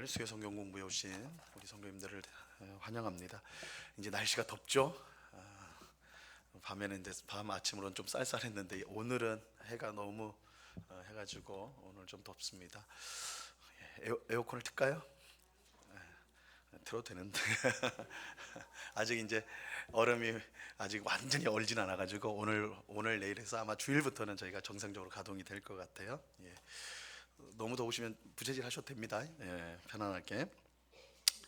오늘 수요 성경 공부에 오신 우리 성도님들을 환영합니다. 이제 날씨가 덥죠. 밤에는 이제 밤 아침으로는 좀 쌀쌀했는데 오늘은 해가 너무 해가지고 오늘 좀 덥습니다. 에어컨을 틀까요? 틀어도 되는데 아직 이제 얼음이 아직 완전히 얼진 않아가지고 오늘 내일에서 아마 주일부터는 저희가 정상적으로 가동이 될 것 같아요. 예. 너무 더우시면 부채질 하셔도 됩니다. 예, 편안하게.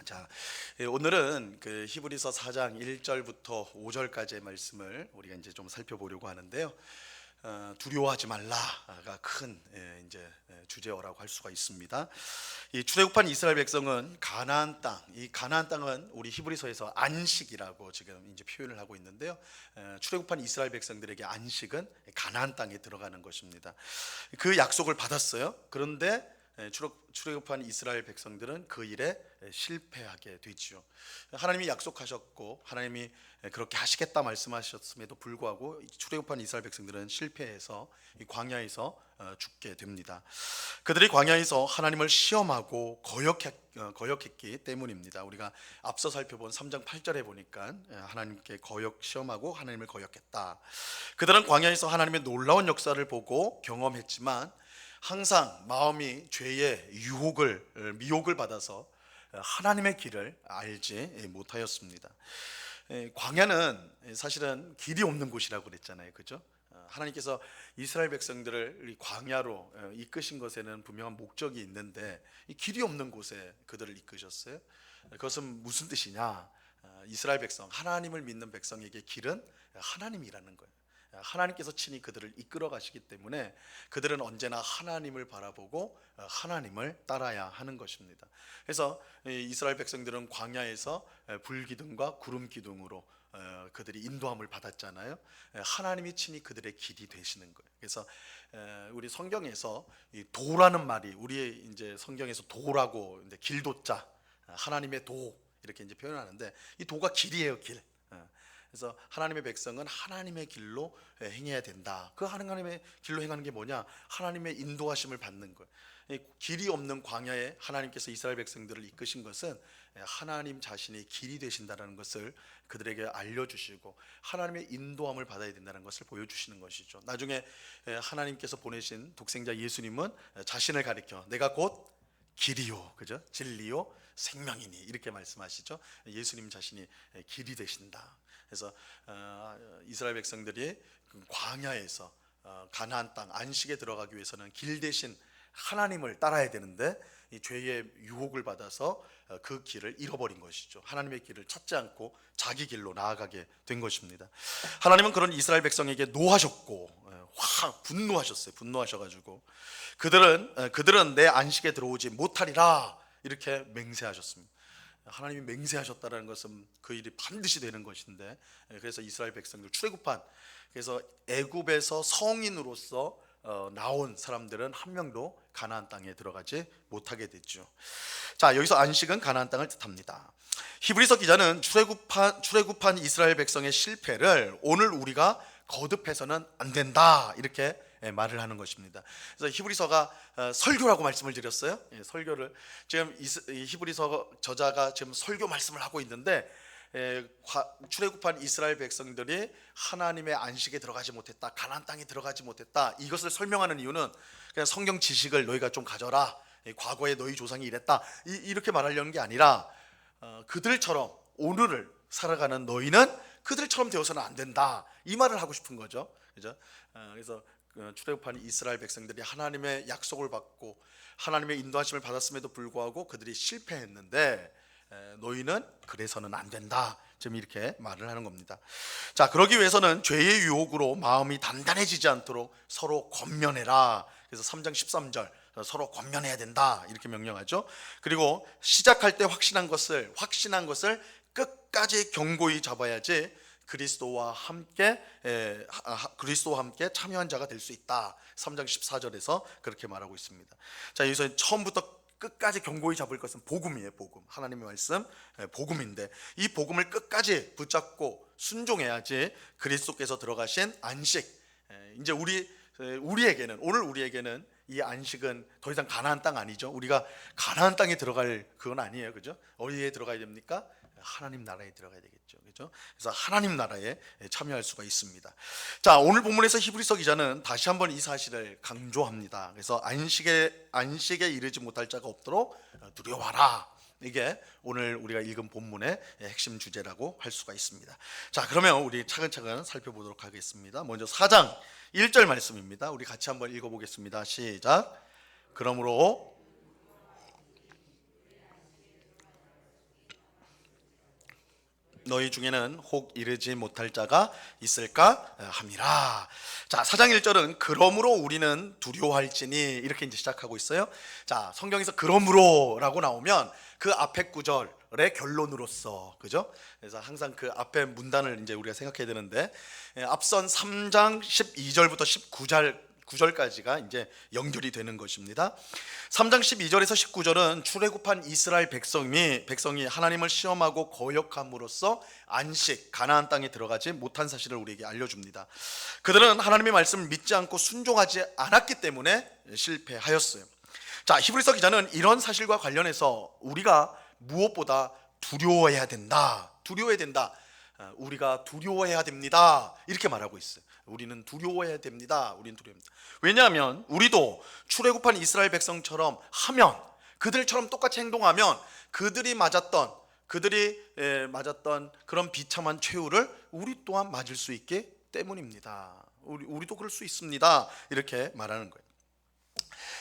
자, 오늘은 그 히브리서 4장 1절부터 5절까지의 말씀을 우리가 이제 좀 살펴보려고 하는데요. 두려워하지 말라가 큰 이제 주제어라고 할 수가 있습니다. 이 출애굽한 이스라엘 백성은 가나안 땅, 이 가나안 땅은 우리 히브리서에서 안식이라고 지금 이제 표현을 하고 있는데요. 출애굽한 이스라엘 백성들에게 안식은 가나안 땅에 들어가는 것입니다. 그 약속을 받았어요. 그런데 출애굽한 이스라엘 백성들은 그 일에 실패하게 되지요. 하나님이 약속하셨고 하나님이 그렇게 하시겠다 말씀하셨음에도 불구하고 출애굽한 이스라엘 백성들은 실패해서 이 광야에서 죽게 됩니다. 그들이 광야에서 하나님을 시험하고 거역했기 때문입니다. 우리가 앞서 살펴본 3장 8절에 보니까 하나님께 시험하고 하나님을 거역했다. 그들은 광야에서 하나님의 놀라운 역사를 보고 경험했지만 항상 마음이 죄의 미혹을 받아서 하나님의 길을 알지 못하였습니다. 광야는 사실은 길이 없는 곳이라고 그랬잖아요, 그죠? 하나님께서 이스라엘 백성들을 광야로 이끄신 것에는 분명한 목적이 있는데 이 길이 없는 곳에 그들을 이끄셨어요. 그것은 무슨 뜻이냐? 이스라엘 백성, 하나님을 믿는 백성에게 길은 하나님이라는 거예요. 하나님께서 친히 그들을 이끌어 가시기 때문에 그들은 언제나 하나님을 바라보고 하나님을 따라야 하는 것입니다. 그래서 이스라엘 백성들은 광야에서 불기둥과 구름기둥으로 그들이 인도함을 받았잖아요. 하나님이 친히 그들의 길이 되시는 거예요. 그래서 우리 성경에서 이 도라는 말이 우리 이제 성경에서 도라고 이제 길도자 하나님의 도 이렇게 이제 표현하는데 이 도가 길이에요, 길. 그래서 하나님의 백성은 하나님의 길로 행해야 된다. 그 하나님의 길로 행하는 게 뭐냐? 하나님의 인도하심을 받는 거예요. 길이 없는 광야에 하나님께서 이스라엘 백성들을 이끄신 것은 하나님 자신이 길이 되신다는 것을 그들에게 알려주시고 하나님의 인도함을 받아야 된다는 것을 보여주시는 것이죠. 나중에 하나님께서 보내신 독생자 예수님은 자신을 가리켜 내가 곧 길이요, 그죠? 진리요, 생명이니 이렇게 말씀하시죠. 예수님 자신이 길이 되신다. 그래서 이스라엘 백성들이 광야에서 가나안 땅 안식에 들어가기 위해서는 길 대신 하나님을 따라야 되는데 이 죄의 유혹을 받아서 그 길을 잃어버린 것이죠. 하나님의 길을 찾지 않고 자기 길로 나아가게 된 것입니다. 하나님은 그런 이스라엘 백성에게 노하셨고 확 분노하셨어요. 분노하셔가지고 그들은 내 안식에 들어오지 못하리라 이렇게 맹세하셨습니다. 하나님이 맹세하셨다는 것은 그 일이 반드시 되는 것인데 그래서 이스라엘 백성들 출애굽한 그래서 애굽에서 성인으로서 나온 사람들은 한 명도 가나안 땅에 들어가지 못하게 됐죠. 자, 여기서 안식은 가나안 땅을 뜻합니다. 히브리서 기자는 출애굽한 이스라엘 백성의 실패를 오늘 우리가 거듭해서는 안 된다 이렇게 말을 하는 것입니다. 그래서 히브리서가 설교라고 말씀을 드렸어요. 설교를 지금 히브리서 저자가 지금 설교 말씀을 하고 있는데 출애굽한 이스라엘 백성들이 하나님의 안식에 들어가지 못했다, 가나안 땅에 들어가지 못했다 이것을 설명하는 이유는 그냥 성경 지식을 너희가 좀 가져라, 과거에 너희 조상이 이랬다 이렇게 말하려는 게 아니라 그들처럼 오늘을 살아가는 너희는 그들처럼 되어서는 안 된다 이 말을 하고 싶은 거죠. 그죠? 그래서 출애굽한 이스라엘 백성들이 하나님의 약속을 받고 하나님의 인도하심을 받았음에도 불구하고 그들이 실패했는데 너희는 그래서는 안 된다 지금 이렇게 말을 하는 겁니다. 자, 그러기 위해서는 죄의 유혹으로 마음이 단단해지지 않도록 서로 권면해라. 그래서 3장 13절 서로 권면해야 된다 이렇게 명령하죠. 그리고 시작할 때 확신한 것을 끝까지 견고히 잡아야지 그리스도와 함께 참여한 자가 될 수 있다. 3장 14절에서 그렇게 말하고 있습니다. 자, 여기서 처음부터 끝까지 견고히 잡을 것은 복음이에요. 복음, 하나님의 말씀, 복음인데 이 복음을 끝까지 붙잡고 순종해야지 그리스도께서 들어가신 안식, 이제 오늘 우리에게는 이 안식은 더 이상 가나안 땅 아니죠. 우리가 가나안 땅에 들어갈 그건 아니에요, 그죠? 어디에 들어가야 됩니까? 하나님 나라에 들어가야 되겠죠, 그죠? 그래서 하나님 나라에 참여할 수가 있습니다. 자, 오늘 본문에서 히브리서 기자는 다시 한번 이 사실을 강조합니다. 그래서 안식에 이르지 못할 자가 없도록 두려워하라. 이게 오늘 우리가 읽은 본문의 핵심 주제라고 할 수가 있습니다. 자, 그러면 우리 차근차근 살펴보도록 하겠습니다. 먼저 4장 1절 말씀입니다. 우리 같이 한번 읽어보겠습니다. 시작. 그러므로 너희 중에는 혹 이르지 못할 자가 있을까 함이라. 자, 4장 1절은 그러므로 우리는 두려워할지니 이렇게 이제 시작하고 있어요. 자, 성경에서 그러므로라고 나오면 그 앞에 구절의 결론으로서, 그죠? 그래서 항상 그 앞에 문단을 이제 우리가 생각해야 되는데, 앞선 3장 12절부터 19절까지가 이제 연결이 되는 것입니다. 3장 12절에서 19절은 출애굽한 이스라엘 백성이 하나님을 시험하고 거역함으로써 안식 가나안 땅에 들어가지 못한 사실을 우리에게 알려줍니다. 그들은 하나님의 말씀을 믿지 않고 순종하지 않았기 때문에 실패하였어요. 자, 히브리서 기자는 이런 사실과 관련해서 우리가 무엇보다 두려워해야 된다. 우리가 두려워해야 됩니다. 이렇게 말하고 있어요. 우리는 두려워해야 됩니다. 우리는 두려워합니다. 왜냐하면 우리도 출애굽한 이스라엘 백성처럼 하면, 그들처럼 똑같이 행동하면 그들이 맞았던 그런 비참한 최후를 우리 또한 맞을 수 있기 때문입니다. 우리도 그럴 수 있습니다. 이렇게 말하는 거예요.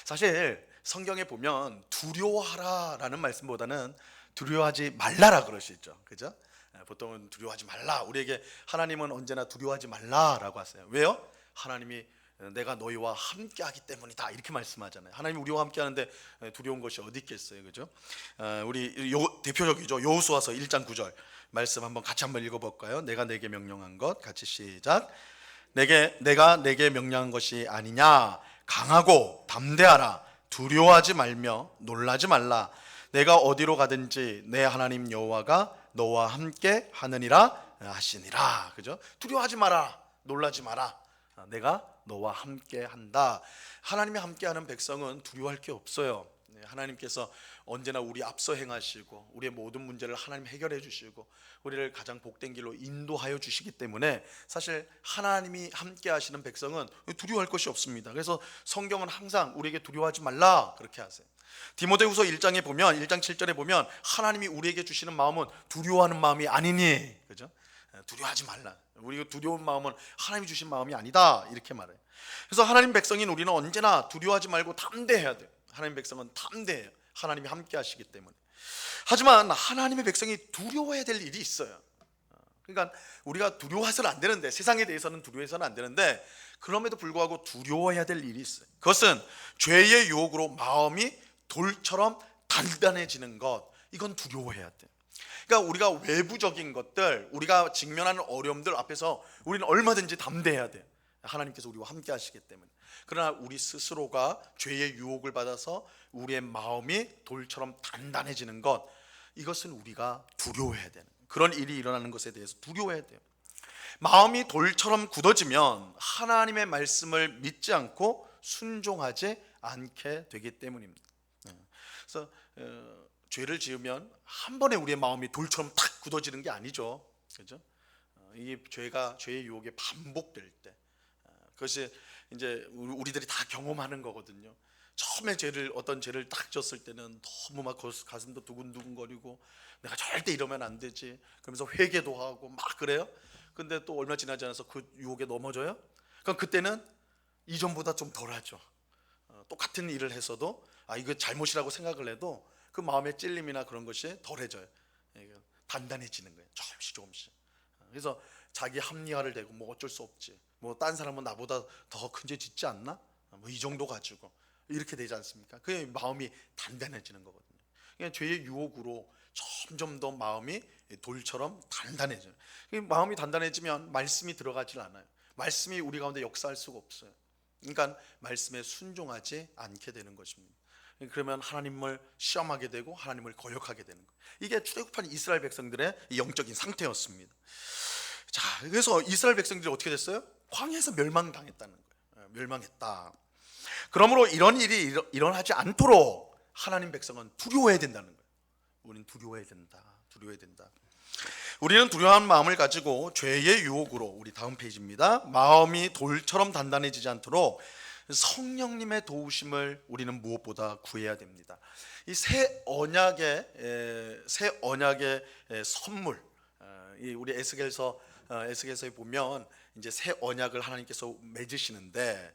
사실 성경에 보면 두려워하라라는 말씀보다는 두려워하지 말라라 그러시죠, 그죠? 보통은 두려워하지 말라. 우리에게 하나님은 언제나 두려워하지 말라라고 하세요. 왜요? 하나님이 내가 너희와 함께하기 때문이다 이렇게 말씀하잖아요. 하나님이 우리와 함께하는데 두려운 것이 어디 있겠어요, 그죠? 우리 대표적이죠. 여호수아서 1장 9절 말씀 같이 한번 읽어볼까요? 내가 내게 명령한 것, 같이 시작. 내가 내게 명령한 것이 아니냐? 강하고 담대하라. 두려워하지 말며 놀라지 말라. 내가 어디로 가든지 내 하나님 여호와가 너와 함께 하느니라 하시니라. 그죠? 두려워하지 마라. 놀라지 마라. 내가 너와 함께 한다. 하나님이 함께하는 백성은 두려워할 게 없어요. 하나님께서 언제나 우리 앞서 행하시고 우리의 모든 문제를 하나님 해결해 주시고 우리를 가장 복된 길로 인도하여 주시기 때문에 사실 하나님이 함께 하시는 백성은 두려워할 것이 없습니다. 그래서 성경은 항상 우리에게 두려워하지 말라 그렇게 하세요. 디모데후서 1장 7절에 보면 하나님이 우리에게 주시는 마음은 두려워하는 마음이 아니니, 그죠? 두려워하지 말라. 우리가 두려운 마음은 하나님이 주신 마음이 아니다 이렇게 말해요. 그래서 하나님 백성인 우리는 언제나 두려워하지 말고 담대해야 돼요. 하나님 백성은 담대해요. 하나님이 함께 하시기 때문에. 하지만 하나님의 백성이 두려워해야 될 일이 있어요. 그러니까 우리가 두려워해서는 안 되는데, 세상에 대해서는 두려워해서는 안 되는데 그럼에도 불구하고 두려워해야 될 일이 있어요. 그것은 죄의 유혹으로 마음이 돌처럼 단단해지는 것, 이건 두려워해야 돼요. 그러니까 우리가 외부적인 것들, 우리가 직면하는 어려움들 앞에서 우리는 얼마든지 담대해야 돼요. 하나님께서 우리와 함께 하시기 때문에. 그러나 우리 스스로가 죄의 유혹을 받아서 우리의 마음이 돌처럼 단단해지는 것, 이것은 우리가 두려워해야 되는, 그런 일이 일어나는 것에 대해서 두려워해야 돼요. 마음이 돌처럼 굳어지면 하나님의 말씀을 믿지 않고 순종하지 않게 되기 때문입니다. 그래서 죄를 지으면 한 번에 우리의 마음이 돌처럼 탁 굳어지는 게 아니죠, 그렇죠? 이 죄의 유혹이 반복될 때, 그것이 이제 우리들이 다 경험하는 거거든요. 처음에 어떤 죄를 딱 졌을 때는 너무 막 가슴도 두근두근거리고 내가 절대 이러면 안 되지 그러면서 회개도 하고 막 그래요. 근데 또 얼마 지나지 않아서 그 유혹에 넘어져요. 그럼 그때는 이전보다 좀 덜하죠. 똑같은 일을 했어도 이거 잘못이라고 생각을 해도 그 마음의 찔림이나 그런 것이 덜해져요. 단단해지는 거예요, 조금씩. 그래서 자기 합리화를 대고 뭐 어쩔 수 없지, 뭐 딴 사람은 나보다 더 큰 죄 짓지 않나, 뭐 이 정도 가지고 이렇게 되지 않습니까? 그게 마음이 단단해지는 거거든요. 그냥 죄의 유혹으로 점점 더 마음이 돌처럼 단단해져요. 마음이 단단해지면 말씀이 들어가질 않아요. 말씀이 우리 가운데 역사할 수가 없어요. 그러니까 말씀에 순종하지 않게 되는 것입니다. 그러면 하나님을 시험하게 되고 하나님을 거역하게 되는 거예요. 이게 출애굽한 이스라엘 백성들의 영적인 상태였습니다. 자, 그래서 이스라엘 백성들이 어떻게 됐어요? 광야에서 멸망당했다는 거예요. 멸망했다. 그러므로 이런 일이 일어나지 않도록 하나님 백성은 두려워해야 된다는 거예요. 우리는 두려워해야 된다. 두려워해야 된다. 우리는 두려워하는 마음을 가지고 죄의 유혹으로, 우리 다음 페이지입니다. 마음이 돌처럼 단단해지지 않도록 성령님의 도우심을 우리는 무엇보다 구해야 됩니다. 이 새 언약의 선물, 우리 에스겔서에 보면 이제 새 언약을 하나님께서 맺으시는데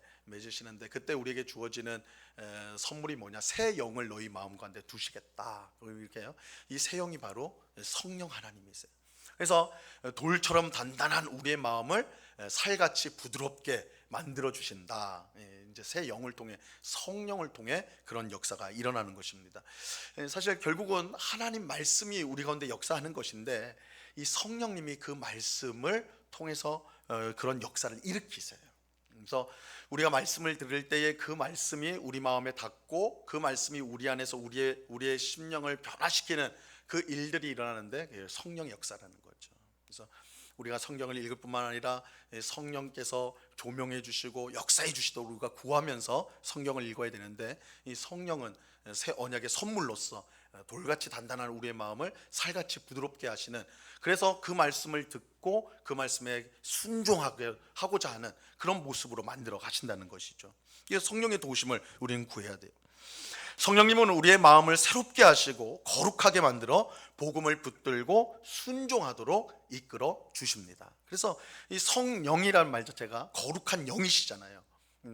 그때 우리에게 주어지는 선물이 뭐냐? 새 영을 너희 마음 가운데 두시겠다. 이렇게요. 이 새 영이 바로 성령 하나님이세요. 그래서 돌처럼 단단한 우리의 마음을 살같이 부드럽게 만들어 주신다. 이제 새 영을 통해, 성령을 통해 그런 역사가 일어나는 것입니다. 사실 결국은 하나님 말씀이 우리 가운데 역사하는 것인데 이 성령님이 그 말씀을 통해서 그런 역사를 일으키세요. 그래서 우리가 말씀을 들을 때에 그 말씀이 우리 마음에 닿고 그 말씀이 우리 안에서 우리의 심령을 변화시키는 그 일들이 일어나는데 성령의 역사라는 거죠. 그래서 우리가 성경을 읽을 뿐만 아니라 성령께서 조명해 주시고 역사해 주시도록 우리가 구하면서 성경을 읽어야 되는데, 이 성령은 새 언약의 선물로서 돌같이 단단한 우리의 마음을 살같이 부드럽게 하시는, 그래서 그 말씀을 듣고 그 말씀에 순종하게 하고자 하는 그런 모습으로 만들어 가신다는 것이죠. 이 성령의 도우심을 우리는 구해야 돼요. 성령님은 우리의 마음을 새롭게 하시고 거룩하게 만들어 복음을 붙들고 순종하도록 이끌어 주십니다. 그래서 이 성령이라는 말 자체가 거룩한 영이시잖아요.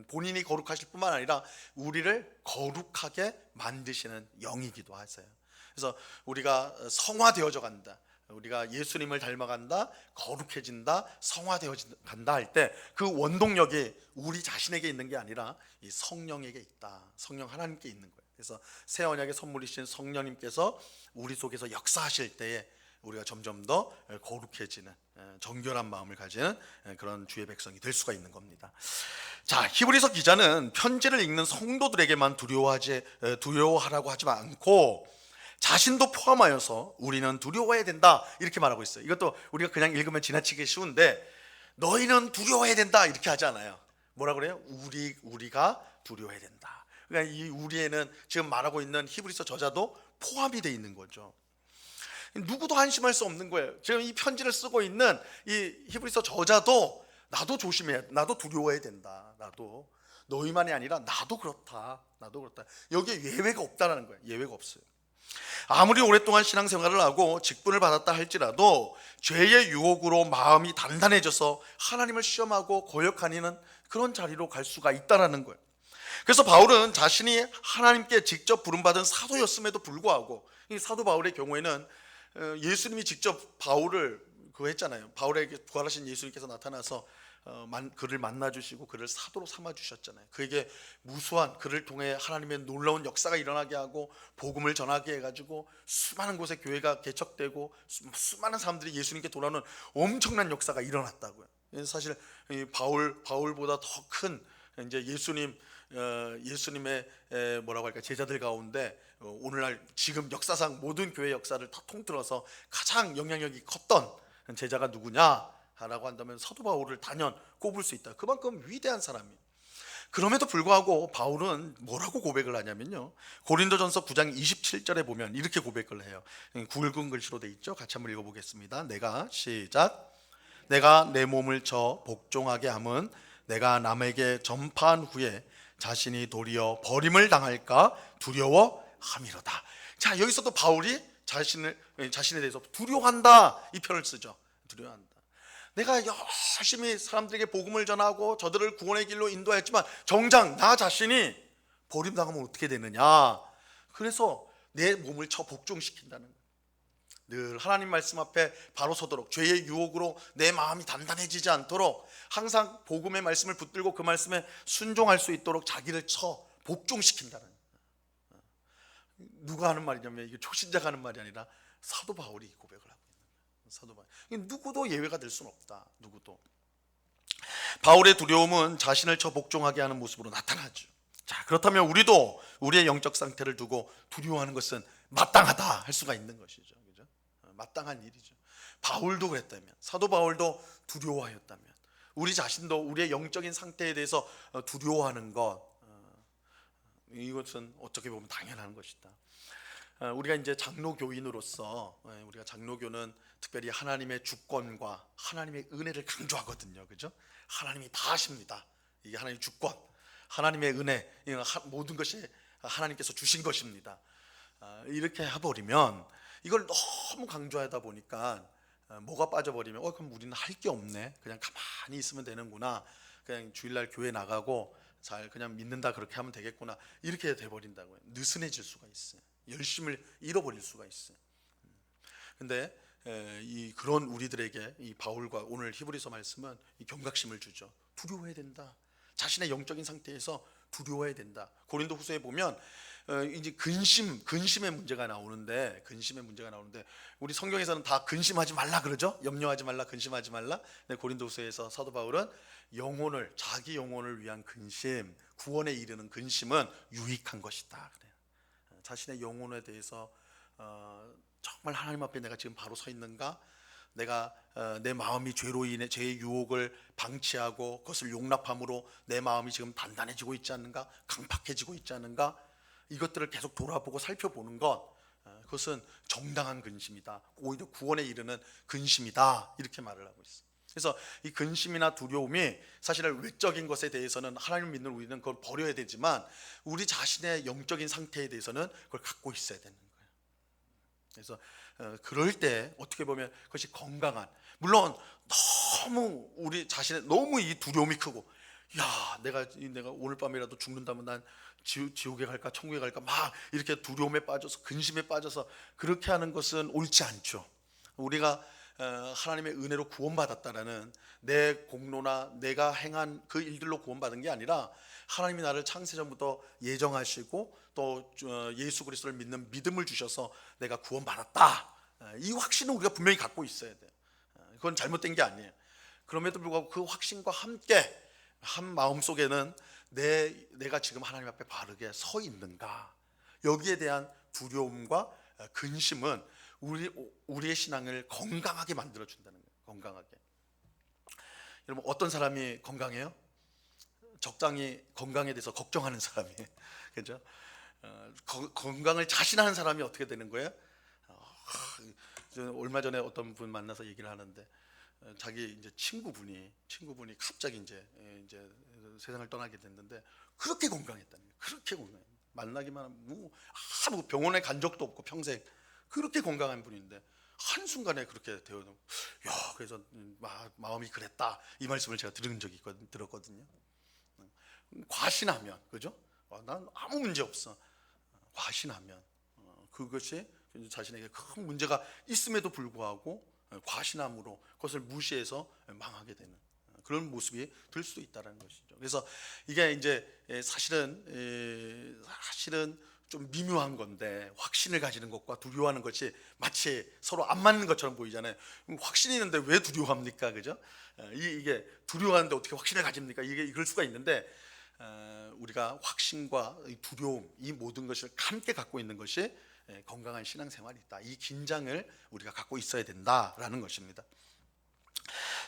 본인이 거룩하실 뿐만 아니라 우리를 거룩하게 만드시는 영이기도 하세요. 그래서 우리가 성화되어져 간다, 우리가 예수님을 닮아간다, 거룩해진다, 성화되어져 간다 할 때 그 원동력이 우리 자신에게 있는 게 아니라 이 성령에게 있다. 성령 하나님께 있는 거예요. 그래서 새 언약의 선물이신 성령님께서 우리 속에서 역사하실 때에 우리가 점점 더 거룩해지는, 정결한 마음을 가지는 그런 주의 백성이 될 수가 있는 겁니다. 자, 히브리서 기자는 편지를 읽는 성도들에게만 두려워하라고 하지 않고 자신도 포함하여서 우리는 두려워해야 된다, 이렇게 말하고 있어요. 이것도 우리가 그냥 읽으면 지나치기 쉬운데, 너희는 두려워해야 된다 이렇게 하지 않아요. 뭐라 그래요? 우리가 두려워해야 된다. 그러니까 이 우리에는 지금 말하고 있는 히브리서 저자도 포함이 되어 있는 거죠. 누구도 안심할 수 없는 거예요. 지금 이 편지를 쓰고 있는 이 히브리서 저자도 나도 조심해야, 나도 두려워해야 된다. 나도, 너희만이 아니라 나도 그렇다. 여기에 예외가 없다라는 거예요. 예외가 없어요. 아무리 오랫동안 신앙생활을 하고 직분을 받았다 할지라도 죄의 유혹으로 마음이 단단해져서 하나님을 시험하고 거역하는 그런 자리로 갈 수가 있다라는 거예요. 그래서 바울은 자신이 하나님께 직접 부름받은 사도였음에도 불구하고, 이 사도 바울의 경우에는 예수님이 직접 바울을 했잖아요. 바울에게 부활하신 예수님께서 나타나서 그를 만나주시고 그를 사도로 삼아주셨잖아요. 그에게 무수한, 그를 통해 하나님의 놀라운 역사가 일어나게 하고 복음을 전하게 해가지고 수많은 곳에 교회가 개척되고 수많은 사람들이 예수님께 돌아오는 엄청난 역사가 일어났다고요. 사실 바울보다 더 큰 이제 예수님의 뭐라고 할까, 제자들 가운데 오늘날 지금 역사상 모든 교회 역사를 다 통틀어서 가장 영향력이 컸던 제자가 누구냐라고 한다면 사도 바울을 단연 꼽을 수 있다. 그만큼 위대한 사람이에요. 그럼에도 불구하고 바울은 뭐라고 고백을 하냐면요, 고린도전서 9장 27절에 보면 이렇게 고백을 해요. 굵은 글씨로 돼 있죠. 같이 한번 읽어보겠습니다. 내가 내 몸을 쳐 복종하게 함은 내가 남에게 전파한 후에 자신이 도리어 버림을 당할까 두려워함이로다. 자, 여기서도 바울이 자신에 대해서 두려워한다, 이 표현을 쓰죠. 두려워한다. 내가 열심히 사람들에게 복음을 전하고 저들을 구원의 길로 인도했지만 정작 나 자신이 버림당하면 어떻게 되느냐. 그래서 내 몸을 쳐 복종시킨다는 거예요. 늘 하나님 말씀 앞에 바로 서도록, 죄의 유혹으로 내 마음이 단단해지지 않도록 항상 복음의 말씀을 붙들고 그 말씀에 순종할 수 있도록 자기를 쳐 복종시킨다는 거예요. 누가 하는 말이냐면 이게 초신자가 하는 말이 아니라 사도 바울이 고백을 하고 있는 거예요. 사도 바울. 누구도 예외가 될 수는 없다. 누구도. 바울의 두려움은 자신을 쳐 복종하게 하는 모습으로 나타나죠. 자, 그렇다면 우리도 우리의 영적 상태를 두고 두려워하는 것은 마땅하다 할 수가 있는 것이죠. 그죠? 마땅한 일이죠. 바울도 그랬다면, 사도 바울도 두려워하였다면, 우리 자신도 우리의 영적인 상태에 대해서 두려워하는 것, 이것은 어떻게 보면 당연한 것이다. 우리가 이제 장로교인으로서 우리가 장로교는 특별히 하나님의 주권과 하나님의 은혜를 강조하거든요. 그죠? 하나님이 다 하십니다. 이게 하나님의 주권, 하나님의 은혜, 모든 것이 하나님께서 주신 것입니다. 이렇게 해버리면 이걸 너무 강조하다 보니까 뭐가 빠져버리면 그럼 우리는 할 게 없네, 그냥 가만히 있으면 되는구나, 그냥 주일날 교회 나가고 잘 그냥 믿는다 그렇게 하면 되겠구나, 이렇게 돼버린다고요. 느슨해질 수가 있어요. 열심을 잃어버릴 수가 있어요. 근데 그런 우리들에게 이 바울과 오늘 히브리서 말씀은 이 경각심을 주죠. 두려워해야 된다. 자신의 영적인 상태에서 두려워해야 된다. 고린도후서에 보면 이제 근심의 문제가 나오는데 우리 성경에서는 다 근심하지 말라 그러죠. 염려하지 말라, 근심하지 말라. 근데 고린도후서에서 사도 바울은 자기 영혼을 위한 근심, 구원에 이르는 근심은 유익한 것이다 그래요. 자신의 영혼에 대해서 정말 하나님 앞에 내가 지금 바로 서 있는가? 내가 내 마음이 죄로 인해 죄의 유혹을 방치하고 그것을 용납함으로 내 마음이 지금 단단해지고 있지 않는가? 강팍해지고 있지 않는가? 이것들을 계속 돌아보고 살펴보는 것, 그것은 정당한 근심이다. 오히려 구원에 이르는 근심이다. 이렇게 말을 하고 있어요. 그래서 이 근심이나 두려움이 사실은 외적인 것에 대해서는 하나님을 믿는 우리는 그걸 버려야 되지만 우리 자신의 영적인 상태에 대해서는 그걸 갖고 있어야 되는 거예요. 그래서 그럴 때 어떻게 보면 그것이 건강한, 물론 너무 우리 자신의 너무 이 두려움이 크고, 야 내가 오늘 밤이라도 죽는다면 난 지옥에 갈까 천국에 갈까 막 이렇게 두려움에 빠져서 근심에 빠져서 그렇게 하는 것은 옳지 않죠. 우리가 하나님의 은혜로 구원받았다라는 내 공로나 내가 행한 그 일들로 구원받은 게 아니라 하나님이 나를 창세전부터 예정하시고 또 예수 그리스도를 믿는 믿음을 주셔서 내가 구원받았다, 이 확신은 우리가 분명히 갖고 있어야 돼요. 그건 잘못된 게 아니에요. 그럼에도 불구하고 그 확신과 함께 한 마음속에는 내가 지금 하나님 앞에 바르게 서 있는가, 여기에 대한 두려움과 근심은 우리의 신앙을 건강하게 만들어준다는 거예요. 건강하게. 여러분, 어떤 사람이 건강해요? 적당히 건강에 대해서 걱정하는 사람이에요. 그죠? 건강을 자신하는 사람이 어떻게 되는 거예요? 얼마 전에 어떤 분 만나서 얘기를 하는데 자기 이제 친구분이 갑자기 이제 세상을 떠나게 됐는데 그렇게 건강했다는 거예요. 그렇게 건강해. 만나기만 하면 아무 병원에 간 적도 없고 평생 그렇게 건강한 분인데 한순간에 그렇게 되어서 그래서 마음이 그랬다, 이 말씀을 제가 들었거든요. 과신하면, 그죠? 난 아무 문제 없어. 과신하면 그것이 자신에게 큰 문제가 있음에도 불구하고 과신함으로 그것을 무시해서 망하게 되는 그런 모습이 될 수도 있다는 것이죠. 그래서 이게 이제 사실은 좀 미묘한 건데, 확신을 가지는 것과 두려워하는 것이 마치 서로 안 맞는 것처럼 보이잖아요. 확신이 있는데 왜 두려워합니까? 그죠? 이게 두려워하는데 어떻게 확신을 가집니까? 이럴 수가 있는데, 우리가 확신과 두려움, 이 모든 것을 함께 갖고 있는 것이 건강한 신앙생활이 있다. 이 긴장을 우리가 갖고 있어야 된다라는 것입니다.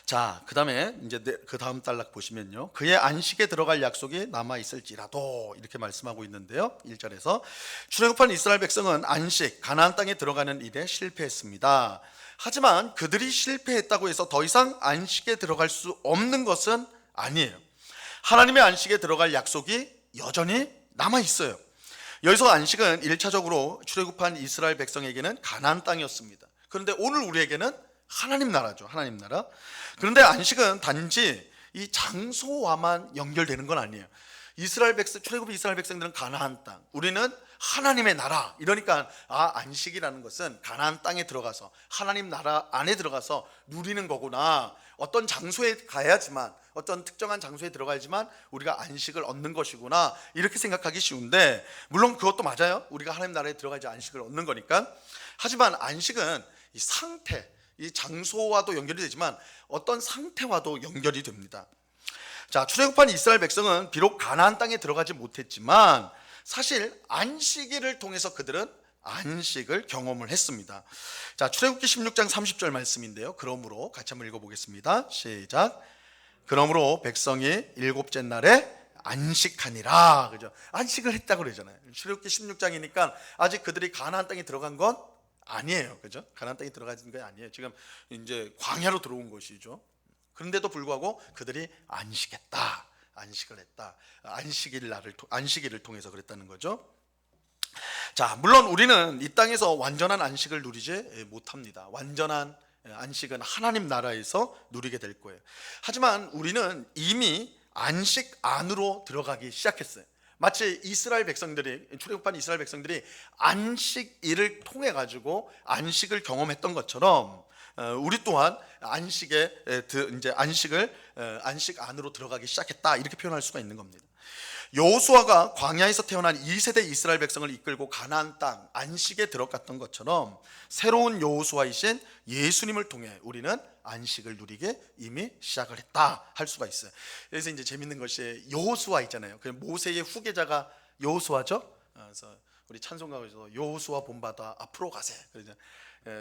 자, 그 다음에 이제 그 다음 단락 보시면요, 그의 안식에 들어갈 약속이 남아 있을지라도 이렇게 말씀하고 있는데요. 1절에서 출애굽한 이스라엘 백성은 안식, 가나안 땅에 들어가는 일에 실패했습니다. 하지만 그들이 실패했다고 해서 더 이상 안식에 들어갈 수 없는 것은 아니에요. 하나님의 안식에 들어갈 약속이 여전히 남아 있어요. 여기서 안식은 1차적으로 출애굽한 이스라엘 백성에게는 가나안 땅이었습니다. 그런데 오늘 우리에게는 하나님 나라죠. 하나님 나라. 그런데 안식은 단지 이 장소와만 연결되는 건 아니에요. 출애굽 이스라엘 백성들은 가나안 땅, 우리는 하나님의 나라. 이러니까 안식이라는 것은 가나안 땅에 들어가서 하나님 나라 안에 들어가서 누리는 거구나. 어떤 장소에 가야지만, 어떤 특정한 장소에 들어가야지만 우리가 안식을 얻는 것이구나, 이렇게 생각하기 쉬운데, 물론 그것도 맞아요. 우리가 하나님 나라에 들어가야지 안식을 얻는 거니까. 하지만 안식은 이 상태, 이 장소와도 연결이 되지만 어떤 상태와도 연결이 됩니다. 자, 출애굽한 이스라엘 백성은 비록 가나안 땅에 들어가지 못했지만 사실 안식일을 통해서 그들은 안식을 경험을 했습니다. 자, 출애굽기 16장 30절 말씀인데요. 그러므로 같이 한번 읽어보겠습니다. 시작. 그러므로 백성이 일곱째 날에 안식하니라. 그죠? 안식을 했다고 그러잖아요. 출애굽기 16장이니까 아직 그들이 가나안 땅에 들어간 건 아니에요. 그죠? 가나안 땅에 들어간 게 아니에요. 지금 이제 광야로 들어온 것이죠. 그런데도 불구하고 그들이 안식했다. 안식을 했다. 안식일을 통해서 그랬다는 거죠. 자, 물론 우리는 이 땅에서 완전한 안식을 누리지 못합니다. 완전한 안식은 하나님 나라에서 누리게 될 거예요. 하지만 우리는 이미 안식 안으로 들어가기 시작했어요. 마치 이스라엘 백성들이, 출애굽한 이스라엘 백성들이 안식일을 통해 가지고 안식을 경험했던 것처럼 우리 또한 안식 안으로 들어가기 시작했다, 이렇게 표현할 수가 있는 겁니다. 여호수아가 광야에서 태어난 2세대 이스라엘 백성을 이끌고 가나안 땅 안식에 들어갔던 것처럼 새로운 여호수아이신 예수님을 통해 우리는 안식을 누리게 이미 시작을 했다 할 수가 있어요. 그래서 이제 재밌는 것이 여호수아 있잖아요. 그 모세의 후계자가 여호수아죠. 그래서 우리 찬송가에서 여호수아 본받아 앞으로 가세. 그래서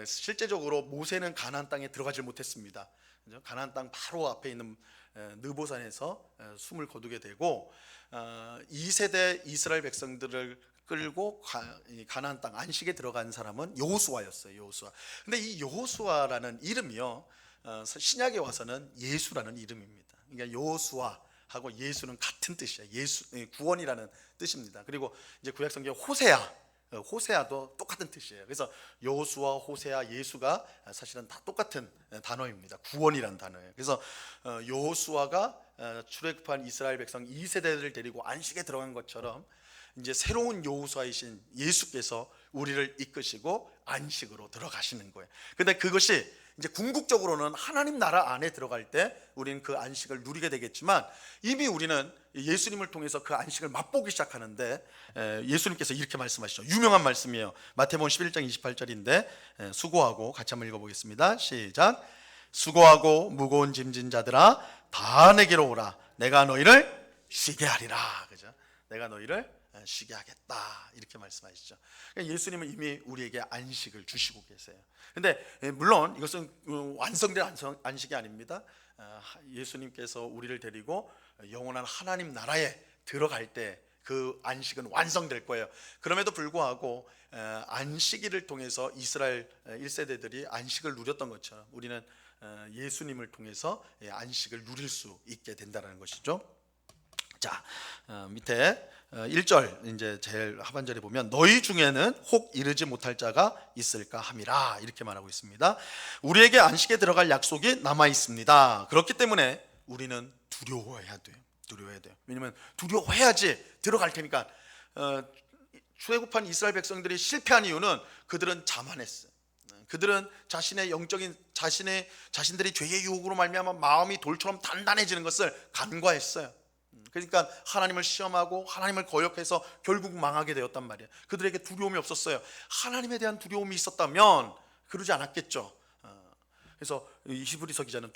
실제적으로 모세는 가나안 땅에 들어가질 못했습니다. 가나안 땅 바로 앞에 있는 느보산에서 숨을 거두게 되고 2세대 이스라엘 백성들을 끌고 가나안 땅 안식에 들어간 사람은 여호수아였어요. 여호수아. 근데 이 여호수아라는 이름이요, 신약에 와서는 예수라는 이름입니다. 그러니까 여호수아하고 예수는 같은 뜻이에요. 예수, 구원이라는 뜻입니다. 그리고 이제 구약 성경 호세아도 똑같은 뜻이에요. 그래서 여호수아, 호세아, 예수가 사실은 다 똑같은 단어입니다. 구원이라는 단어예요. 그래서 여호수아가 출애굽한 이스라엘 백성 2세대를 데리고 안식에 들어간 것처럼 이제 새로운 여호수아이신 예수께서 우리를 이끄시고 안식으로 들어가시는 거예요. 근데 그것이 이제 궁극적으로는 하나님 나라 안에 들어갈 때 우리는 그 안식을 누리게 되겠지만, 이미 우리는 예수님을 통해서 그 안식을 맛보기 시작하는데, 예수님께서 이렇게 말씀하시죠. 유명한 말씀이에요. 마태복음 11장 28절인데 수고하고 같이 한번 읽어보겠습니다. 시작. 수고하고 무거운 짐진 자들아 다 내게로 오라. 내가 너희를 쉬게 하리라. 그죠? 내가 너희를 쉬게 하겠다, 이렇게 말씀하시죠. 그러니까 예수님은 이미 우리에게 안식을 주시고 계세요. 근데 물론 이것은 완성된 안식이 아닙니다. 예수님께서 우리를 데리고 영원한 하나님 나라에 들어갈 때 그 안식은 완성될 거예요. 그럼에도 불구하고 안식일을 통해서 이스라엘 1세대들이 안식을 누렸던 것처럼 우리는 예수님을 통해서 안식을 누릴 수 있게 된다는 것이죠. 자, 밑에 1절 이제 제일 하반절에 보면 너희 중에는 혹 이르지 못할 자가 있을까 함이라, 이렇게 말하고 있습니다. 우리에게 안식에 들어갈 약속이 남아 있습니다. 그렇기 때문에 우리는 두려워해야 돼요. 왜냐면 두려워해야지 들어갈 테니까. 출애굽한 이스라엘 백성들이 실패한 이유는 그들은 자만했어요. 그들은 자신의 영적인 자신들이 죄의 유혹으로 말미암아 마음이 돌처럼 단단해지는 것을 간과했어요. 그러니까 하나님을 시험하고 하나님을 거역해서 결국 망하게 되었단 말이에요. 그들에게 두려움이 없었어요. 하나님에 대한 두려움이 있었다면 그러지 않았겠죠. 그래서 히브리서 기자는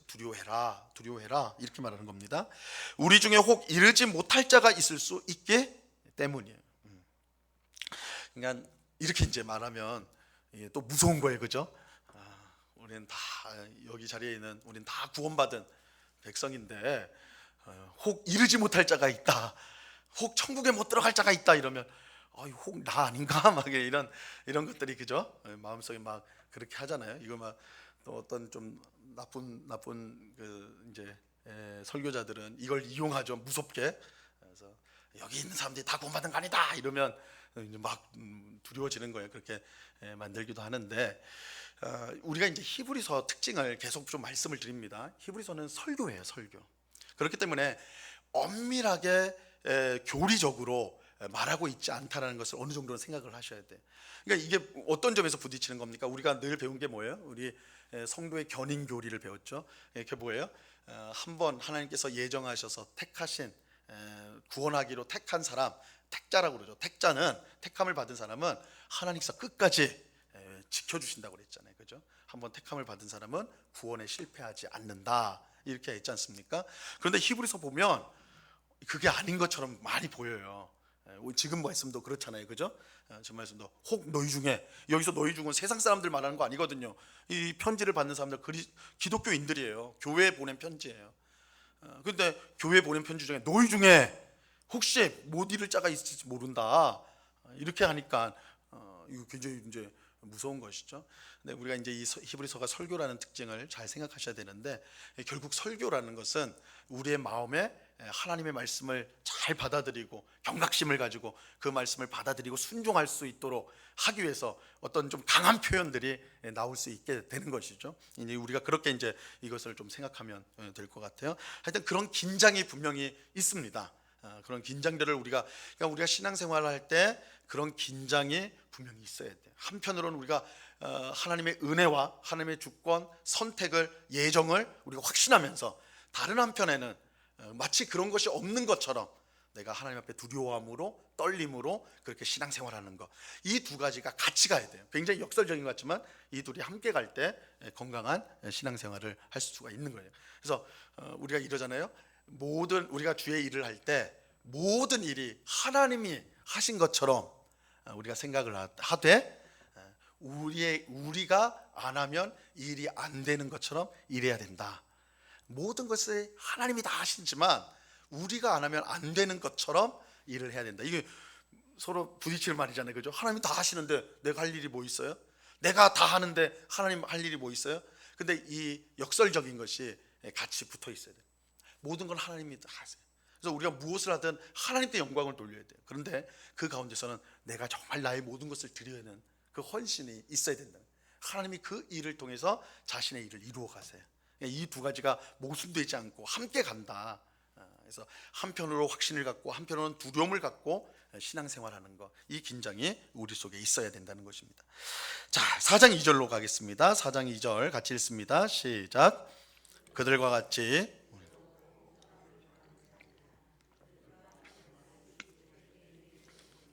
두려워해라 이렇게 말하는 겁니다. 우리 중에 혹 이르지 못할 자가 있을 수 있기 때문이에요. 그러니까 이렇게 이제 말하면 또 무서운 거예요, 그죠? 우리는 다 여기 자리에 있는 우리는 다 구원받은 백성인데 혹 이르지 못할 자가 있다, 혹 천국에 못 들어갈 자가 있다 이러면 혹 나 아닌가 막 이런 것들이, 그죠? 마음속에 막 그렇게 하잖아요. 이거 막 또 어떤 좀 나쁜 그 이제 설교자들은 이걸 이용하죠, 무섭게. 그래서 여기 있는 사람들이 다 구원받은 거 아니다 이러면 이제 막 두려워지는 거예요. 그렇게 만들기도 하는데, 우리가 이제 히브리서 특징을 계속 좀 말씀을 드립니다. 히브리서는 설교예요, 설교. 그렇기 때문에 엄밀하게 교리적으로 말하고 있지 않다라는 것을 어느 정도는 생각을 하셔야 돼요. 그러니까 이게 어떤 점에서 부딪히는 겁니까? 우리가 늘 배운 게 뭐예요? 우리 성도의 견인 교리를 배웠죠. 그게 뭐예요? 한번 하나님께서 예정하셔서 택하신, 구원하기로 택한 사람, 택자라고 그러죠. 택함을 받은 사람은 하나님께서 끝까지 지켜주신다고 그랬잖아요, 그죠? 한번 택함을 받은 사람은 구원에 실패하지 않는다, 이렇게 했지 않습니까? 그런데 히브리서 보면 그게 아닌 것처럼 많이 보여요. 지금 말씀도 그렇잖아요, 그죠? 지금 말씀도 혹 너희 중에, 여기서 너희 중은 세상 사람들 말하는 거 아니거든요. 이 편지를 받는 사람들 기독교인들이에요. 교회에 보낸 편지예요. 근데 교회 보낸 편지 중에 너희 중에 혹시 못 잃을 자가 있을지 모른다, 이렇게 하니까 이거 굉장히 이제 무서운 것이죠. 근데 우리가 이제 이 히브리서가 설교라는 특징을 잘 생각하셔야 되는데, 결국 설교라는 것은 우리의 마음에 하나님의 말씀을 잘 받아들이고 경각심을 가지고 그 말씀을 받아들이고 순종할 수 있도록 하기 위해서 어떤 좀 강한 표현들이 나올 수 있게 되는 것이죠. 이제 우리가 그렇게 이제 이것을 좀 생각하면 될 것 같아요. 하여튼 그런 긴장이 분명히 있습니다. 그런 긴장들을 그러니까 우리가 신앙생활을 할 때 그런 긴장이 분명히 있어야 돼요. 한편으로는 우리가 하나님의 은혜와 하나님의 주권, 선택을, 예정을 우리가 확신하면서, 다른 한편에는 마치 그런 것이 없는 것처럼 내가 하나님 앞에 두려워함으로, 떨림으로 그렇게 신앙생활하는 것, 이 두 가지가 같이 가야 돼요. 굉장히 역설적인 것 같지만 이 둘이 함께 갈 때 건강한 신앙생활을 할 수가 있는 거예요. 그래서 우리가 이러잖아요. 우리가 주의 일을 할 때 모든 일이 하나님이 하신 것처럼 우리가 생각을 하되, 우리가 안 하면 일이 안 되는 것처럼 일해야 된다. 모든 것을 하나님이 다 하시지만 우리가 안 하면 안 되는 것처럼 일을 해야 된다. 이게 서로 부딪히는 말이잖아요, 그죠? 하나님이 다 하시는데 내가 할 일이 뭐 있어요? 내가 다 하는데 하나님 할 일이 뭐 있어요? 근데 이 역설적인 것이 같이 붙어 있어야 돼요. 모든 건 하나님이 다 하세요. 그래서 우리가 무엇을 하든 하나님께 영광을 돌려야 돼요. 그런데 그 가운데서는 내가 정말 나의 모든 것을 드려야 하는 그 헌신이 있어야 된다. 하나님이 그 일을 통해서 자신의 일을 이루어 가세요. 이 두 가지가 모순되지 않고 함께 간다. 그래서 한편으로 확신을 갖고 한편으로는 두려움을 갖고 신앙생활하는 것, 이 긴장이 우리 속에 있어야 된다는 것입니다. 자, 4장 2절로 가겠습니다. 4장 2절 같이 읽습니다. 시작. 그들과 같이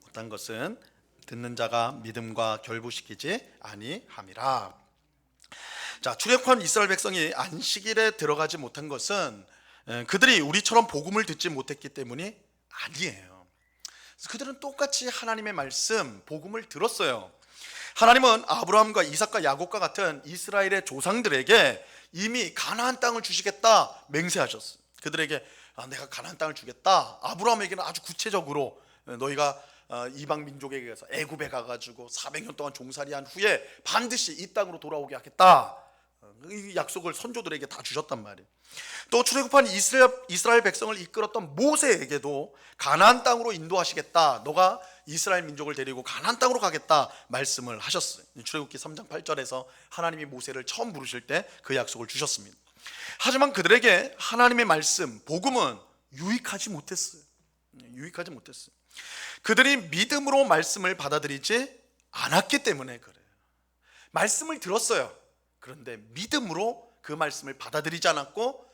어떤 것은 듣는 자가 믿음과 결부시키지 아니함이라. 자, 출애굽한 이스라엘 백성이 안식일에 들어가지 못한 것은 그들이 우리처럼 복음을 듣지 못했기 때문이 아니에요. 그들은 똑같이 하나님의 말씀, 복음을 들었어요. 하나님은 아브라함과 이삭과 야곱과 같은 이스라엘의 조상들에게 이미 가나안 땅을 주시겠다 맹세하셨어요. 그들에게 내가 가나안 땅을 주겠다. 아브라함에게는 아주 구체적으로 너희가 이방 민족에게 가서 애굽에 가가지고 400년 동안 종살이한 후에 반드시 이 땅으로 돌아오게 하겠다, 이 약속을 선조들에게 다 주셨단 말이에요. 또 출애굽한 이스라엘 백성을 이끌었던 모세에게도 가나안 땅으로 인도하시겠다, 너가 이스라엘 민족을 데리고 가나안 땅으로 가겠다 말씀을 하셨어요. 출애굽기 3장 8절에서 하나님이 모세를 처음 부르실 때 그 약속을 주셨습니다. 하지만 그들에게 하나님의 말씀, 복음은 유익하지 못했어요. 그들이 믿음으로 말씀을 받아들이지 않았기 때문에 그래요. 말씀을 들었어요. 그런데 믿음으로 그 말씀을 받아들이지 않았고,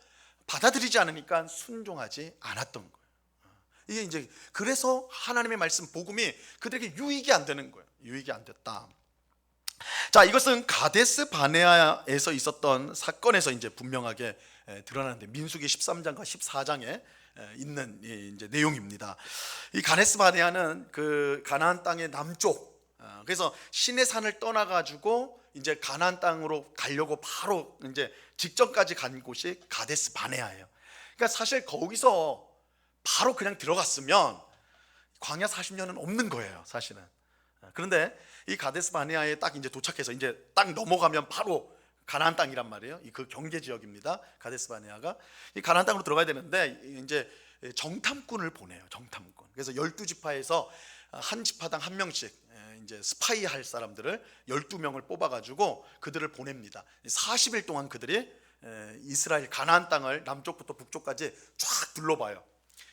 받아들이지 않으니까 순종하지 않았던 거예요. 이게 이제 그래서 하나님의 말씀, 복음이 그들에게 유익이 안 되는 거예요. 유익이 안 됐다. 자, 이것은 가데스 바네아에서 있었던 사건에서 이제 분명하게 드러나는데, 민수기 13장과 14장에 있는 이제 내용입니다. 이 가데스 바네아는 그 가나안 땅의 남쪽, 그래서 시내산을 떠나 가지고 이제 가나안 땅으로 가려고 바로 이제 직전까지 간 곳이 가데스 바네아예요. 그러니까 사실 거기서 바로 그냥 들어갔으면 광야 40년은 없는 거예요, 사실은. 그런데 이 가데스 바네아에 딱 이제 도착해서 이제 딱 넘어가면 바로 가나안 땅이란 말이에요. 그 경계 지역입니다. 가데스 바네아가 이 가나안 땅으로 들어가야 되는데 이제 정탐꾼을 보내요. 정탐꾼. 그래서 12지파에서 한 지파당 한 명씩 이제 스파이 할 사람들을 12명을 뽑아가지고 그들을 보냅니다. 40일 동안 그들이 이스라엘 가나안 땅을 남쪽부터 북쪽까지 쫙 둘러봐요.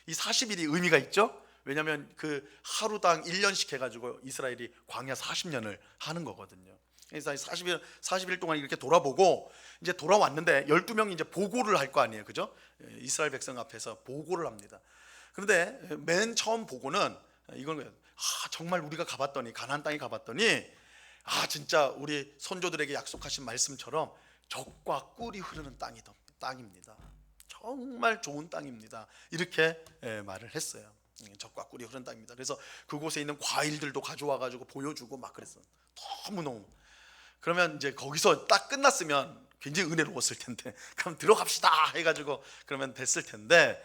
이 40일이 의미가 있죠. 왜냐하면 그 하루당 1년씩 해가지고 이스라엘이 광야 40년을 하는 거거든요. 그래서 40일 동안 이렇게 돌아보고 이제 돌아왔는데 12명이 이제 보고를 할 거 아니에요, 그죠? 이스라엘 백성 앞에서 보고를 합니다. 그런데 맨 처음 보고는 이건 거예요. 정말 우리가 가봤더니, 가나안 땅에 가봤더니 진짜 우리 선조들에게 약속하신 말씀처럼 젖과 꿀이 흐르는 땅입니다. 정말 좋은 땅입니다. 이렇게 말을 했어요. 젖과 꿀이 흐르는 땅입니다. 그래서 그곳에 있는 과일들도 가져와 가지고 보여주고 막 그랬어요. 너무너무. 그러면 이제 거기서 딱 끝났으면 굉장히 은혜로웠을 텐데 그럼 들어갑시다 해가지고 그러면 됐을 텐데,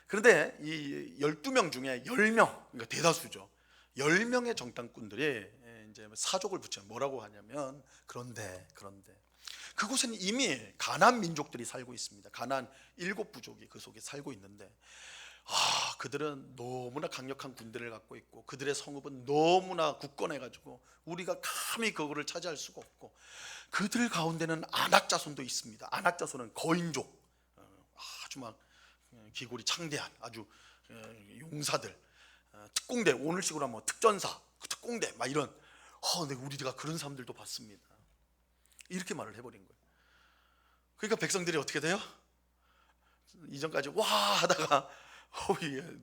그런데 이 12명 중에 10명, 그러니까 대다수죠. 10명의 정탐꾼들이 이제 사족을 붙여 뭐라고 하냐면, 그런데 그곳에는 이미 가나안 민족들이 살고 있습니다. 가나안 7부족이 그 속에 살고 있는데, 그들은 너무나 강력한 군대를 갖고 있고 그들의 성읍은 너무나 굳건해가지고 우리가 감히 그거를 차지할 수가 없고, 그들 가운데는 아낙 자손도 있습니다. 아낙 자손은 거인족, 아주 막 기골이 창대한 아주 용사들, 특공대, 오늘식으로 하면 특전사, 특공대 막 이런, 근데 우리가 그런 사람들도 봤습니다. 이렇게 말을 해버린 거예요. 그러니까 백성들이 어떻게 돼요? 이전까지 와 하다가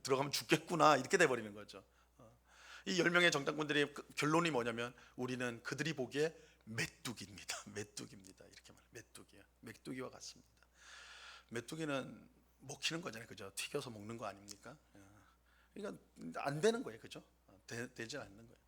들어가면 죽겠구나 이렇게 돼버리는 거죠. 이 10명의 정탐꾼들의 결론이 뭐냐면, 우리는 그들이 보기에 메뚜기입니다. 메뚜기입니다. 이렇게 말해요. 메뚜기와 같습니다. 메뚜기는 먹히는 거잖아요, 그죠? 튀겨서 먹는 거 아닙니까? 그러니까 안 되는 거예요, 그죠? 되지 않는 거예요.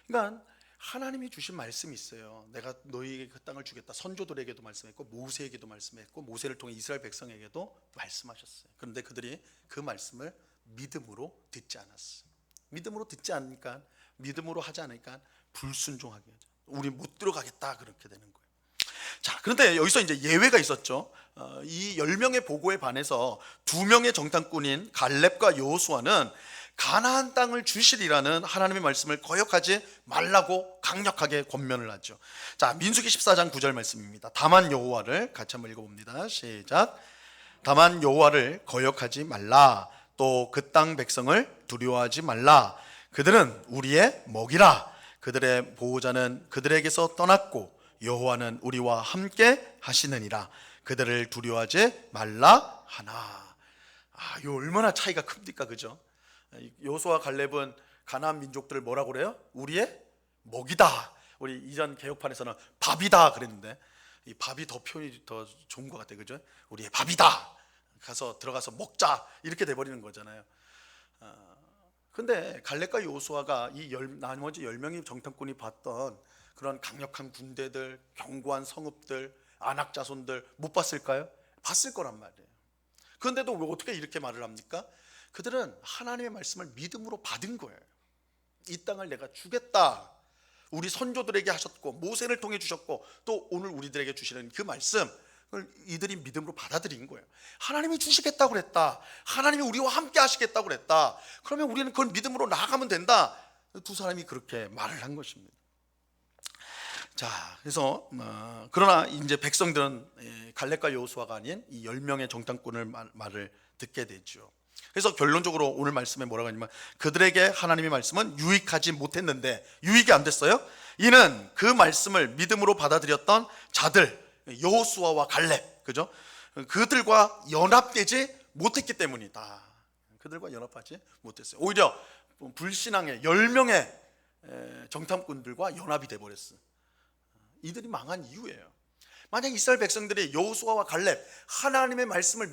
그러니까 하나님이 주신 말씀이 있어요. 내가 너희에게 그 땅을 주겠다. 선조들에게도 말씀했고 모세에게도 말씀했고 모세를 통해 이스라엘 백성에게도 말씀하셨어요. 그런데 그들이 그 말씀을 믿음으로 듣지 않았어요. 믿음으로 듣지 않으니까, 믿음으로 하지 않으니까 불순종하게 하죠. 우리 못 들어가겠다 그렇게 되는 거예요. 자, 그런데 여기서 이제 예외가 있었죠. 이 10명의 보고에 반해서 2명의 정탐꾼인 갈렙과 여호수아는 가나안 땅을 주시리라는 하나님의 말씀을 거역하지 말라고 강력하게 권면을 하죠. 자, 민수기 14장 9절 말씀입니다. 다만 여호와를 같이 한번 읽어봅니다. 시작. 다만 여호와를 거역하지 말라. 또 그 땅 백성을 두려워하지 말라. 그들은 우리의 먹이라. 그들의 보호자는 그들에게서 떠났고 여호와는 우리와 함께 하시느니라. 그들을 두려워하지 말라 하나. 이 얼마나 차이가 큽니까, 그죠? 여호수아와 갈렙은 가나안 민족들을 뭐라고 그래요? 우리의 먹이다. 우리 이전 개혁판에서는 밥이다 그랬는데, 이 밥이 더 표현이 더 좋은 것 같아요, 그죠? 우리의 밥이다. 들어가서 먹자 이렇게 돼버리는 거잖아요. 근데 갈렙과 여호수아가 나머지 10명의 정탐꾼이 봤던 그런 강력한 군대들, 견고한 성읍들, 아낙 자손들 못 봤을까요? 봤을 거란 말이에요. 그런데도 왜 어떻게 이렇게 말을 합니까? 그들은 하나님의 말씀을 믿음으로 받은 거예요. 이 땅을 내가 주겠다. 우리 선조들에게 하셨고 모세를 통해 주셨고 또 오늘 우리들에게 주시는 그 말씀을 이들이 믿음으로 받아들인 거예요. 하나님이 주시겠다고 그랬다. 하나님이 우리와 함께 하시겠다고 그랬다. 그러면 우리는 그걸 믿음으로 나아가면 된다. 두 사람이 그렇게 말을 한 것입니다. 자, 그래서 그러나 이제 백성들은 갈렙과 여호수아가 아닌 이 10명의 정탐꾼을 말을 듣게 되죠. 그래서 결론적으로 오늘 말씀에 뭐라고 하냐면, 그들에게 하나님의 말씀은 유익하지 못했는데, 유익이 안 됐어요. 이는 그 말씀을 믿음으로 받아들였던 자들, 여호수아와 갈렙, 그죠? 그들과 연합되지 못했기 때문이다. 그들과 연합하지 못했어요. 오히려 불신앙의 10명의 정탐꾼들과 연합이 돼버렸어요. 이들이 망한 이유예요. 만약 이스라엘 백성들이 여호수아와 갈렙, 하나님의 말씀을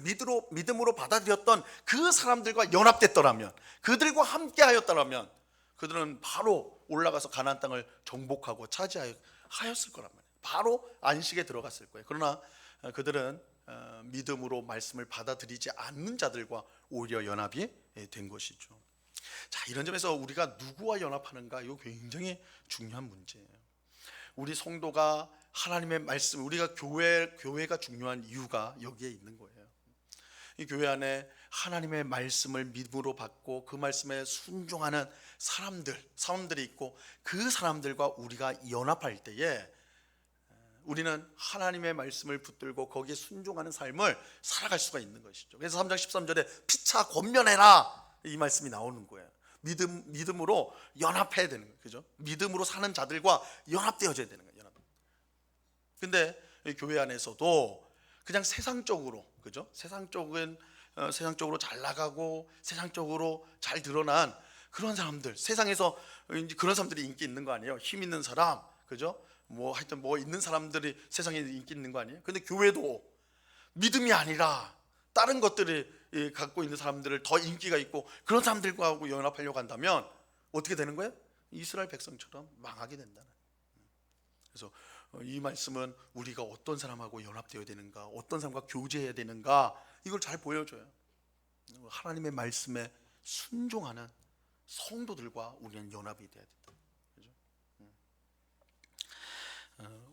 믿음으로 받아들였던 그 사람들과 연합됐더라면, 그들과 함께 하였더라면, 그들은 바로 올라가서 가나안 땅을 정복하고 차지하였을 거란 말이에요. 바로 안식에 들어갔을 거예요. 그러나 그들은 믿음으로 말씀을 받아들이지 않는 자들과 오히려 연합이 된 것이죠. 자, 이런 점에서 우리가 누구와 연합하는가, 이거 굉장히 중요한 문제예요. 우리 성도가 하나님의 말씀, 우리가 교회가 중요한 이유가 여기에 있는 거예요. 이 교회 안에 하나님의 말씀을 믿음으로 받고 그 말씀에 순종하는 사람들이 있고, 그 사람들과 우리가 연합할 때에 우리는 하나님의 말씀을 붙들고 거기에 순종하는 삶을 살아갈 수가 있는 것이죠. 그래서 3장 13절에 피차 권면해라 이 말씀이 나오는 거예요. 믿음으로 연합해야 되는 거예요, 그죠? 믿음으로 사는 자들과 연합되어져야 되는 거예요. 근데 교회 안에서도 그냥 세상적으로, 그죠? 세상적으로 잘 나가고 세상적으로 잘 드러난 그런 사람들, 세상에서 이제 그런 사람들이 인기 있는 거 아니에요? 힘 있는 사람, 그죠? 하여튼 있는 사람들이 세상에 인기 있는 거 아니에요? 근데 교회도 믿음이 아니라 다른 것들이 갖고 있는 사람들을 더 인기가 있고 그런 사람들과 하고 연합하려고 한다면 어떻게 되는 거예요? 이스라엘 백성처럼 망하게 된다는. 그래서 이 말씀은 우리가 어떤 사람하고 연합되어야 되는가, 어떤 사람과 교제해야 되는가, 이걸 잘 보여줘요. 하나님의 말씀에 순종하는 성도들과 우리는 연합이 돼야 된다. 그죠?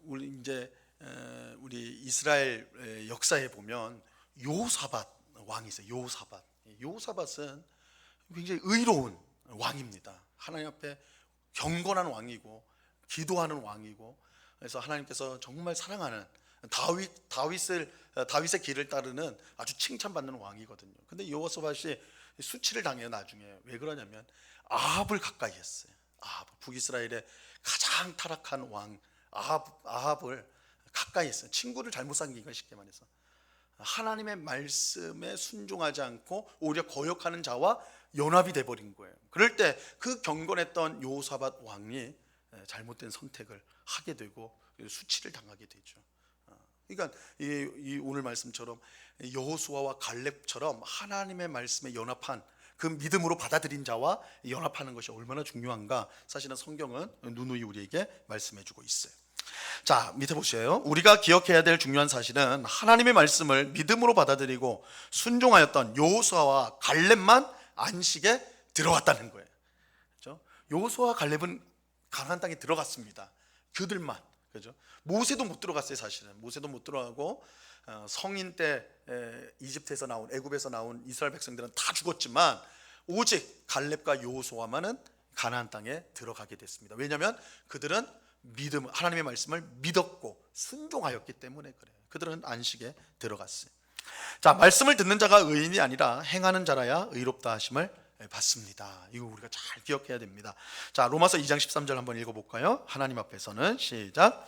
우리 이스라엘 역사에 보면 요사밧 왕이 있어요. 요사밧은 굉장히 의로운 왕입니다. 하나님 앞에 경건한 왕이고 기도하는 왕이고, 그래서 하나님께서 정말 사랑하는 다윗의 길을 따르는 아주 칭찬받는 왕이거든요. 근데 여호사밧이 수치를 당해요. 나중에 왜 그러냐면 아합을 가까이 했어요. 북이스라엘의 가장 타락한 왕 아합을 가까이 했어요. 친구를 잘못 사귀니까, 쉽게 말해서 하나님의 말씀에 순종하지 않고 오히려 거역하는 자와 연합이 돼버린 거예요. 그럴 때 그 경건했던 여호사밧 왕이 잘못된 선택을 하게 되고 수치를 당하게 되죠. 그러니까 이 오늘 말씀처럼 여호수아와 갈렙처럼 하나님의 말씀에 연합한, 그 믿음으로 받아들인 자와 연합하는 것이 얼마나 중요한가, 사실은 성경은 누누이 우리에게 말씀해주고 있어요. 자, 밑에 보세요. 우리가 기억해야 될 중요한 사실은 하나님의 말씀을 믿음으로 받아들이고 순종하였던 여호수아와 갈렙만 안식에 들어갔다는 거예요. 그렇죠? 여호수아와 갈렙은 가나안 땅에 들어갔습니다. 그들만. 그죠? 모세도 못 들어갔어요. 사실은 모세도 못 들어가고 성인 때 이집트에서 나온, 애굽에서 나온 이스라엘 백성들은 다 죽었지만 오직 갈렙과 여호수아만은 가나안 땅에 들어가게 됐습니다. 왜냐하면 그들은 하나님의 말씀을 믿었고 순종하였기 때문에 그래요. 그들은 안식에 들어갔어요. 자, 말씀을 듣는 자가 의인이 아니라 행하는 자라야 의롭다 하심을 받습니다. 이거 우리가 잘 기억해야 됩니다. 자, 로마서 2장 13절 한번 읽어볼까요? 하나님 앞에서는, 시작.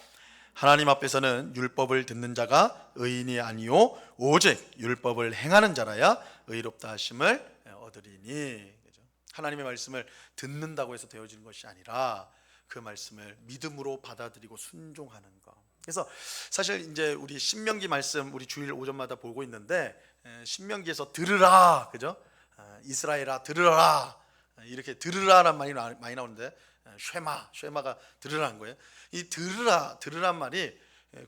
하나님 앞에서는 율법을 듣는 자가 의인이 아니요 오직 율법을 행하는 자라야 의롭다 하심을 얻으리니. 하나님의 말씀을 듣는다고 해서 되어지는 것이 아니라 그 말씀을 믿음으로 받아들이고 순종하는 것. 그래서 사실 이제 우리 신명기 말씀 우리 주일 오전마다 보고 있는데, 신명기에서 들으라, 그죠? 이스라엘아 들으라, 이렇게 들으라란 말이 많이 나오는데, 쉐마가 들으라는 거예요. 이 들으란 말이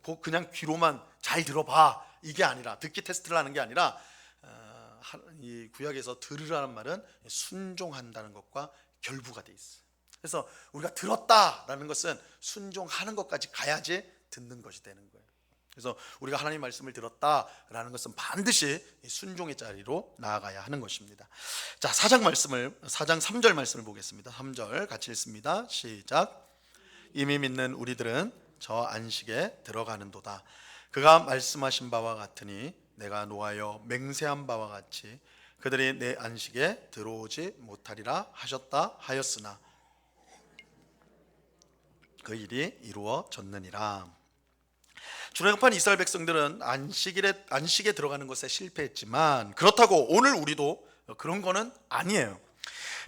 곧 그냥 귀로만 잘 들어봐, 이게 아니라, 듣기 테스트를 하는 게 아니라, 이 구약에서 들으라는 말은 순종한다는 것과 결부가 돼 있어요. 그래서 우리가 들었다라는 것은 순종하는 것까지 가야지 듣는 것이 되는 거예요. 그래서 우리가 하나님 말씀을 들었다라는 것은 반드시 순종의 자리로 나아가야 하는 것입니다. 자, 4장 3절 말씀을 보겠습니다. 3절 같이 읽습니다. 시작. 이미 믿는 우리들은 저 안식에 들어가는도다. 그가 말씀하신 바와 같으니 내가 노하여 맹세한 바와 같이 그들이 내 안식에 들어오지 못하리라 하셨다 하였으나 그 일이 이루어졌느니라. 출애굽한 이스라엘 백성들은 안식에 들어가는 것에 실패했지만, 그렇다고 오늘 우리도 그런 거는 아니에요.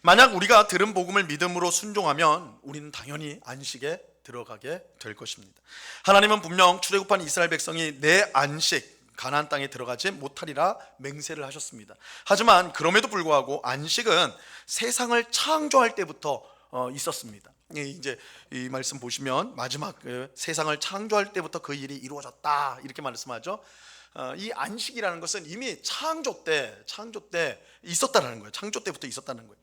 만약 우리가 들은 복음을 믿음으로 순종하면 우리는 당연히 안식에 들어가게 될 것입니다. 하나님은 분명 출애굽한 이스라엘 백성이 내 안식 가나안 땅에 들어가지 못하리라 맹세를 하셨습니다. 하지만 그럼에도 불구하고 안식은 세상을 창조할 때부터 있었습니다. 이제 이 말씀 보시면 마지막 세상을 창조할 때부터 그 일이 이루어졌다 이렇게 말씀하죠. 이 안식이라는 것은 이미 창조 때 있었다는 거예요. 창조 때부터 있었다는 거예요.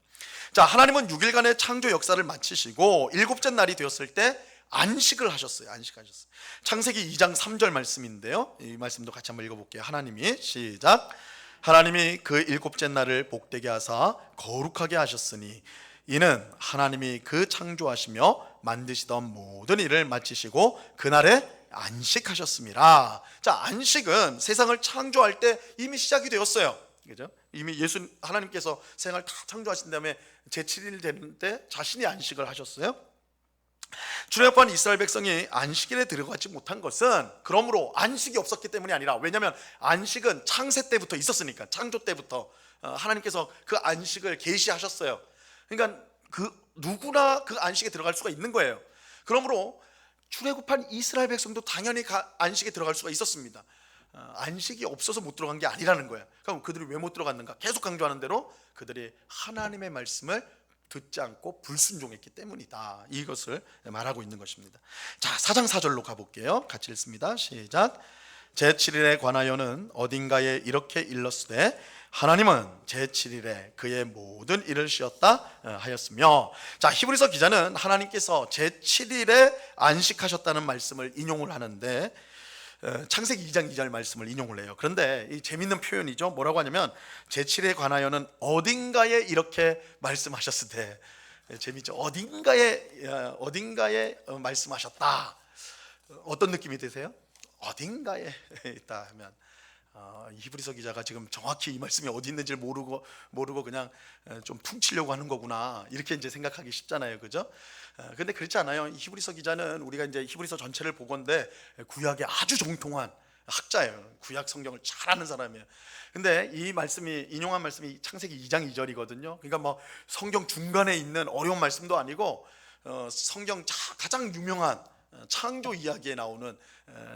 자, 하나님은 6일간의 창조 역사를 마치시고 일곱째 날이 되었을 때 안식을 하셨어요. 안식하셨어요. 창세기 2장 3절 말씀인데요, 이 말씀도 같이 한번 읽어볼게요. 하나님이, 시작. 하나님이 그 일곱째 날을 복되게 하사 거룩하게 하셨으니 이는 하나님이 그 창조하시며 만드시던 모든 일을 마치시고 그날에 안식하셨습니다. 자, 안식은 세상을 창조할 때 이미 시작이 되었어요. 그죠? 이미 하나님께서 세상을 다 창조하신 다음에 제7일 되는데 자신이 안식을 하셨어요. 출애굽한 이스라엘 백성이 안식일에 들어가지 못한 것은 그러므로 안식이 없었기 때문이 아니라, 왜냐하면 안식은 창세 때부터 있었으니까, 창조 때부터 하나님께서 그 안식을 계시하셨어요. 그러니까 누구나 그 안식에 들어갈 수가 있는 거예요. 그러므로 출애굽한 이스라엘 백성도 당연히 안식에 들어갈 수가 있었습니다. 안식이 없어서 못 들어간 게 아니라는 거예요. 그럼 그들이 왜 못 들어갔는가? 계속 강조하는 대로 그들이 하나님의 말씀을 듣지 않고 불순종했기 때문이다. 이것을 말하고 있는 것입니다. 자, 4장 4절로 가볼게요. 같이 읽습니다. 시작. 제7일에 관하여는 어딘가에 이렇게 일렀으되 하나님은 제7일에 그의 모든 일을 쉬었다 하였으며, 자, 히브리서 기자는 하나님께서 제7일에 안식하셨다는 말씀을 인용을 하는데 창세기 2장 2절 말씀을 인용을 해요. 그런데 이 재밌는 표현이죠. 뭐라고 하냐면 제7일에 관하여는 어딘가에 이렇게 말씀하셨으되, 재밌죠. 어딘가에 말씀하셨다. 어떤 느낌이 드세요? 어딘가에 있다 하면 히브리서 기자가 지금 정확히 이 말씀이 어디 있는지를 모르고 그냥 좀 퉁치려고 하는 거구나, 이렇게 이제 생각하기 쉽잖아요, 그죠? 근데 그렇지 않아요. 히브리서 기자는 우리가 이제 히브리서 전체를 보건대 구약에 아주 정통한 학자예요. 구약 성경을 잘 아는 사람이에요. 근데 이 말씀이, 인용한 말씀이 창세기 2장 2절이거든요. 그러니까 뭐 성경 중간에 있는 어려운 말씀도 아니고 성경 가장 유명한 창조 이야기에 나오는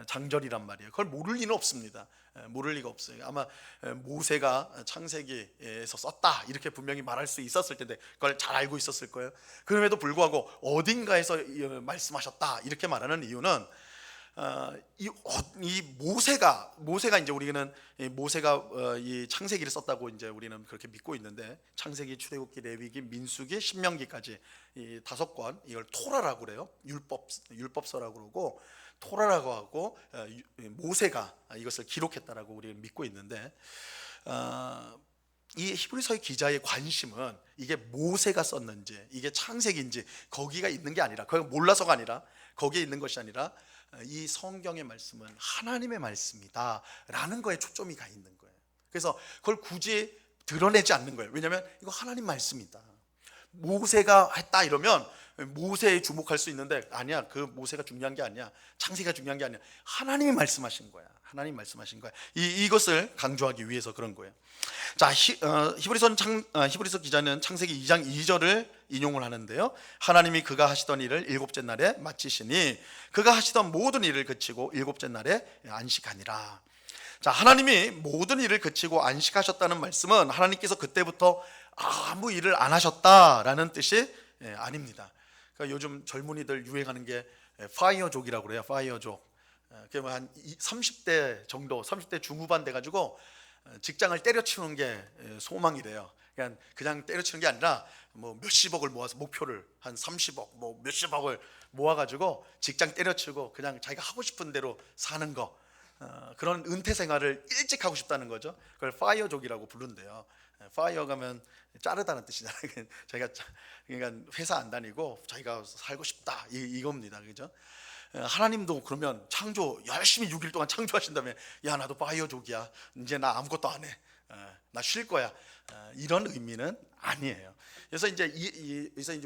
장절이란 말이에요. 그걸 모를 리는 없습니다. 모를 리가 없어요. 아마 모세가 창세기에서 썼다 이렇게 분명히 말할 수 있었을 텐데 그걸 잘 알고 있었을 거예요. 그럼에도 불구하고 어딘가에서 말씀하셨다 이렇게 말하는 이유는 이 모세가 이제 우리는 모세가 이 창세기를 썼다고 이제 우리는 그렇게 믿고 있는데, 창세기, 출애굽기, 레위기, 민수기, 신명기까지 이 5권, 이걸 토라라고 그래요. 율법서라고 그러고 토라라고 하고, 모세가 이것을 기록했다라고 우리는 믿고 있는데, 이 히브리서의 기자의 관심은 이게 모세가 썼는지 이게 창세기인지 거기가 있는 게 아니라, 그걸 몰라서가 아니라, 거기에 있는 것이 아니라 이 성경의 말씀은 하나님의 말씀이다 라는 거에 초점이 가 있는 거예요. 그래서 그걸 굳이 드러내지 않는 거예요. 왜냐하면 이거 하나님 말씀이다. 모세가 했다 이러면 모세에 주목할 수 있는데, 아니야, 그 모세가 중요한 게 아니야, 창세기가 중요한 게 아니야, 하나님이 말씀하신 거야. 하나님 말씀하신 거야. 이것을 강조하기 위해서 그런 거예요. 자, 히브리서 기자는 창세기 2장 2절을 인용을 하는데요. 하나님이 그가 하시던 일을 일곱째 날에 마치시니 그가 하시던 모든 일을 그치고 일곱째 날에 안식하니라. 자, 하나님이 모든 일을 그치고 안식하셨다는 말씀은 하나님께서 그때부터 아무 일을 안 하셨다라는 뜻이 아닙니다. 그러니까 요즘 젊은이들 유행하는 게 파이어족이라고 그래요. 파이어족. 한 30대 정도, 30대 중후반 돼가지고 직장을 때려치우는 게 소망이래요. 그냥 때려치우는 게 아니라 뭐 몇십억을 모아서, 목표를 한 30억, 뭐 몇십억을 모아가지고 직장 때려치우고 그냥 자기가 하고 싶은 대로 사는 거, 그런 은퇴 생활을 일찍 하고 싶다는 거죠. 그걸 파이어족이라고 부른대요. 파이어 가면 자르다는 뜻이잖아요. 자기가 그러니까 회사 안 다니고 자기가 살고 싶다 이겁니다, 그죠? 하나님도 그러면 창조 열심히 6일 동안 창조하신 다음에, 야, 나도 파이어족이야, 이제 나 아무것도 안 해, 나 쉴 거야, 이런 의미는 아니에요. 그래서 이제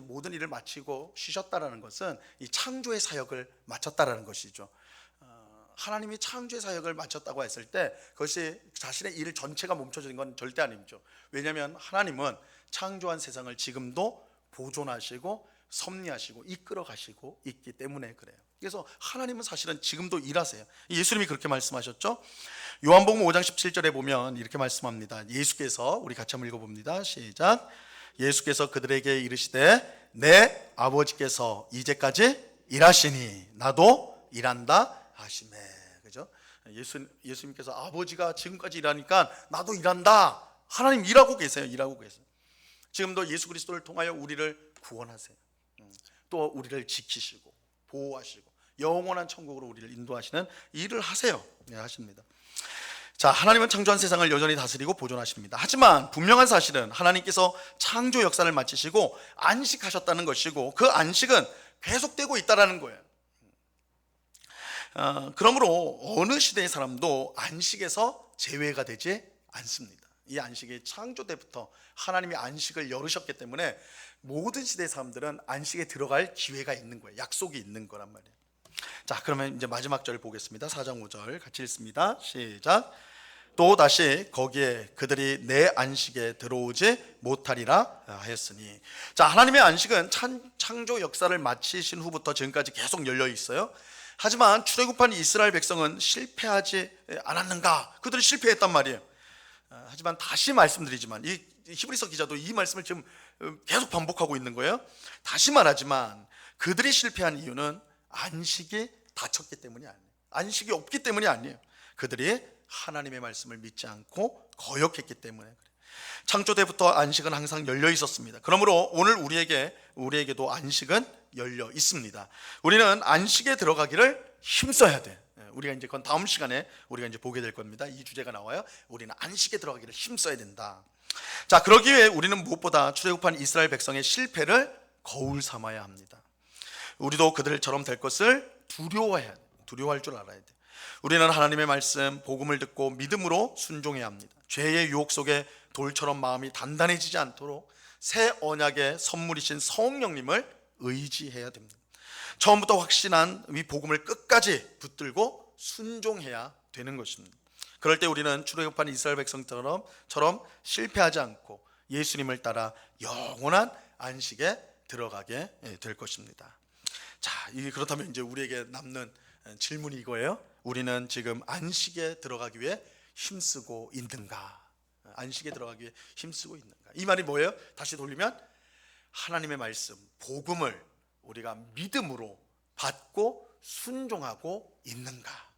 모든 일을 마치고 쉬셨다라는 것은 이 창조의 사역을 마쳤다라는 것이죠. 하나님이 창조의 사역을 마쳤다고 했을 때 그것이 자신의 일 전체가 멈춰진 건 절대 아니죠. 왜냐하면 하나님은 창조한 세상을 지금도 보존하시고 섭리하시고 이끌어 가시고 있기 때문에 그래요. 그래서 하나님은 사실은 지금도 일하세요. 예수님이 그렇게 말씀하셨죠. 요한복음 5장 17절에 보면 이렇게 말씀합니다. 예수께서, 우리 같이 한번 읽어봅니다. 시작. 예수께서 그들에게 이르시되 내 아버지께서 이제까지 일하시니 나도 일한다 하시매. 그죠? 예수님께서 아버지가 지금까지 일하니까 나도 일한다. 하나님 일하고 계세요. 일하고 계세요. 지금도 예수 그리스도를 통하여 우리를 구원하세요. 또 우리를 지키시고 보호하시고 영원한 천국으로 우리를 인도하시는 일을 하세요. 네, 하십니다. 자, 하나님은 창조한 세상을 여전히 다스리고 보존하십니다. 하지만 분명한 사실은 하나님께서 창조 역사를 마치시고 안식하셨다는 것이고, 그 안식은 계속되고 있다는 거예요. 그러므로 어느 시대의 사람도 안식에서 제외가 되지 않습니다. 이 안식이 창조 때부터 하나님이 안식을 열으셨기 때문에 모든 시대의 사람들은 안식에 들어갈 기회가 있는 거예요. 약속이 있는 거란 말이에요. 자, 그러면 이제 마지막 절 보겠습니다. 4장 5절 같이 읽습니다. 시작. 또 다시 거기에 그들이 내 안식에 들어오지 못하리라 하였으니. 자, 하나님의 안식은 창조 역사를 마치신 후부터 지금까지 계속 열려 있어요. 하지만 출애굽한 이스라엘 백성은 실패하지 않았는가? 그들이 실패했단 말이에요. 하지만 다시 말씀드리지만 이 히브리서 기자도 이 말씀을 지금 계속 반복하고 있는 거예요. 다시 말하지만 그들이 실패한 이유는 안식이 닫혔기 때문이 아니에요. 안식이 없기 때문이 아니에요. 그들이 하나님의 말씀을 믿지 않고 거역했기 때문에 그래요. 창조 때부터 안식은 항상 열려 있었습니다. 그러므로 오늘 우리에게도 안식은 열려 있습니다. 우리는 안식에 들어가기를 힘써야 돼. 우리가 이제 그건 다음 시간에 우리가 이제 보게 될 겁니다. 이 주제가 나와요. 우리는 안식에 들어가기를 힘써야 된다. 자, 그러기 위해 우리는 무엇보다 출애굽한 이스라엘 백성의 실패를 거울 삼아야 합니다. 우리도 그들처럼 될 것을 두려워해야 돼. 두려워할 줄 알아야 돼. 우리는 하나님의 말씀, 복음을 듣고 믿음으로 순종해야 합니다. 죄의 유혹 속에 돌처럼 마음이 단단해지지 않도록 새 언약의 선물이신 성령님을 의지해야 됩니다. 처음부터 확신한 이 복음을 끝까지 붙들고 순종해야 되는 것입니다. 그럴 때 우리는 출애굽한 이스라엘 백성처럼 실패하지 않고 예수님을 따라 영원한 안식에 들어가게 될 것입니다. 자, 그렇다면 이제 우리에게 남는 질문이 이거예요. 우리는 지금 안식에 들어가기 위해 힘쓰고 있는가? 안식에 들어가기 위해 힘쓰고 있는가? 이 말이 뭐예요? 다시 돌리면 하나님의 말씀, 복음을 우리가 믿음으로 받고 순종하고 있는가?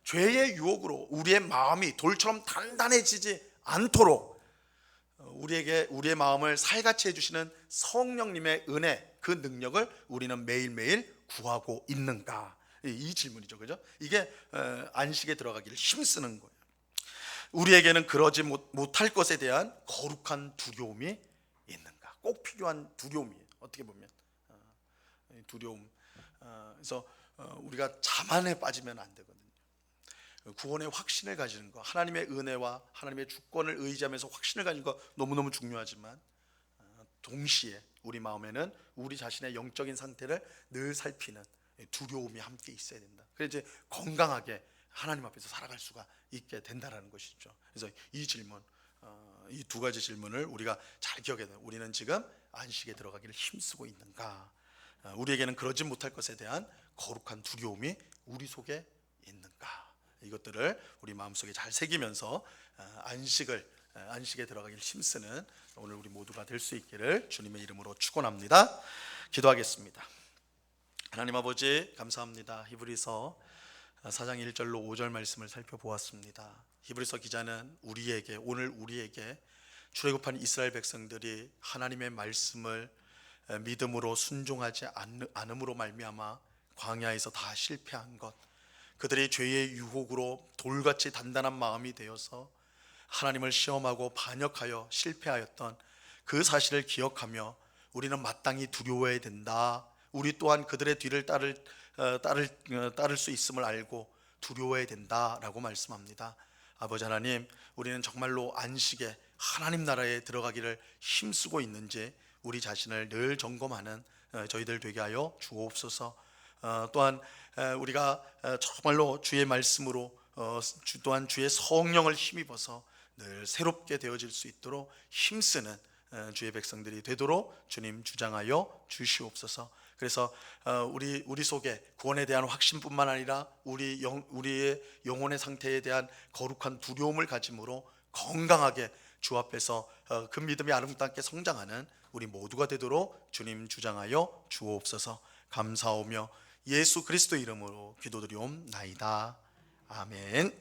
죄의 유혹으로 우리의 마음이 돌처럼 단단해지지 않도록 우리의 마음을 살같이 해주시는 성령님의 은혜, 그 능력을 우리는 매일매일 구하고 있는가? 이 질문이죠, 그죠? 이게 안식에 들어가기를 힘쓰는 거예요. 우리에게는 그러지 못할 것에 대한 거룩한 두려움이 있는가? 꼭 필요한 두려움이에요. 어떻게 보면 두려움. 그래서 우리가 자만에 빠지면 안 되거든요. 구원의 확신을 가지는 거, 하나님의 은혜와 하나님의 주권을 의지하면서 확신을 가지는 거 너무너무 중요하지만 동시에 우리 마음에는 우리 자신의 영적인 상태를 늘 살피는 두려움이 함께 있어야 된다. 그래서 이제 건강하게 하나님 앞에서 살아갈 수가 있게 된다라는 것이죠. 그래서 이 질문, 이 두 가지 질문을 우리가 잘 기억해야 돼요. 우리는 지금 안식에 들어가기를 힘쓰고 있는가? 우리에게는 그러지 못할 것에 대한 거룩한 두려움이 우리 속에 있는가? 이것들을 우리 마음속에 잘 새기면서 안식에 들어가기를 힘쓰는 오늘 우리 모두가 될 수 있기를 주님의 이름으로 축원합니다. 기도하겠습니다. 하나님 아버지 감사합니다. 히브리서 4장 1절로 5절 말씀을 살펴보았습니다. 히브리서 기자는 오늘 우리에게 출애굽한 이스라엘 백성들이 하나님의 말씀을 믿음으로 순종하지 않음으로 말미암아 광야에서 다 실패한 것, 그들이 죄의 유혹으로 돌같이 단단한 마음이 되어서 하나님을 시험하고 반역하여 실패하였던 그 사실을 기억하며 우리는 마땅히 두려워해야 된다. 우리 또한 그들의 뒤를 따를 수 있음을 알고 두려워해야 된다라고 말씀합니다. 아버지 하나님, 우리는 정말로 안식에 하나님 나라에 들어가기를 힘쓰고 있는지 우리 자신을 늘 점검하는 저희들 되게 하여 주옵소서. 또한 우리가 정말로 주의 말씀으로 또한 주의 성령을 힘입어서 늘 새롭게 되어질 수 있도록 힘쓰는 주의 백성들이 되도록 주님 주장하여 주시옵소서. 그래서 우리 속에 구원에 대한 확신뿐만 아니라 우리의 영혼의 상태에 대한 거룩한 두려움을 가짐으로 건강하게 주 앞에서 그 믿음이 아름답게 성장하는 우리 모두가 되도록 주님 주장하여 주옵소서. 감사하며 예수 그리스도 이름으로 기도드리옵나이다. 아멘.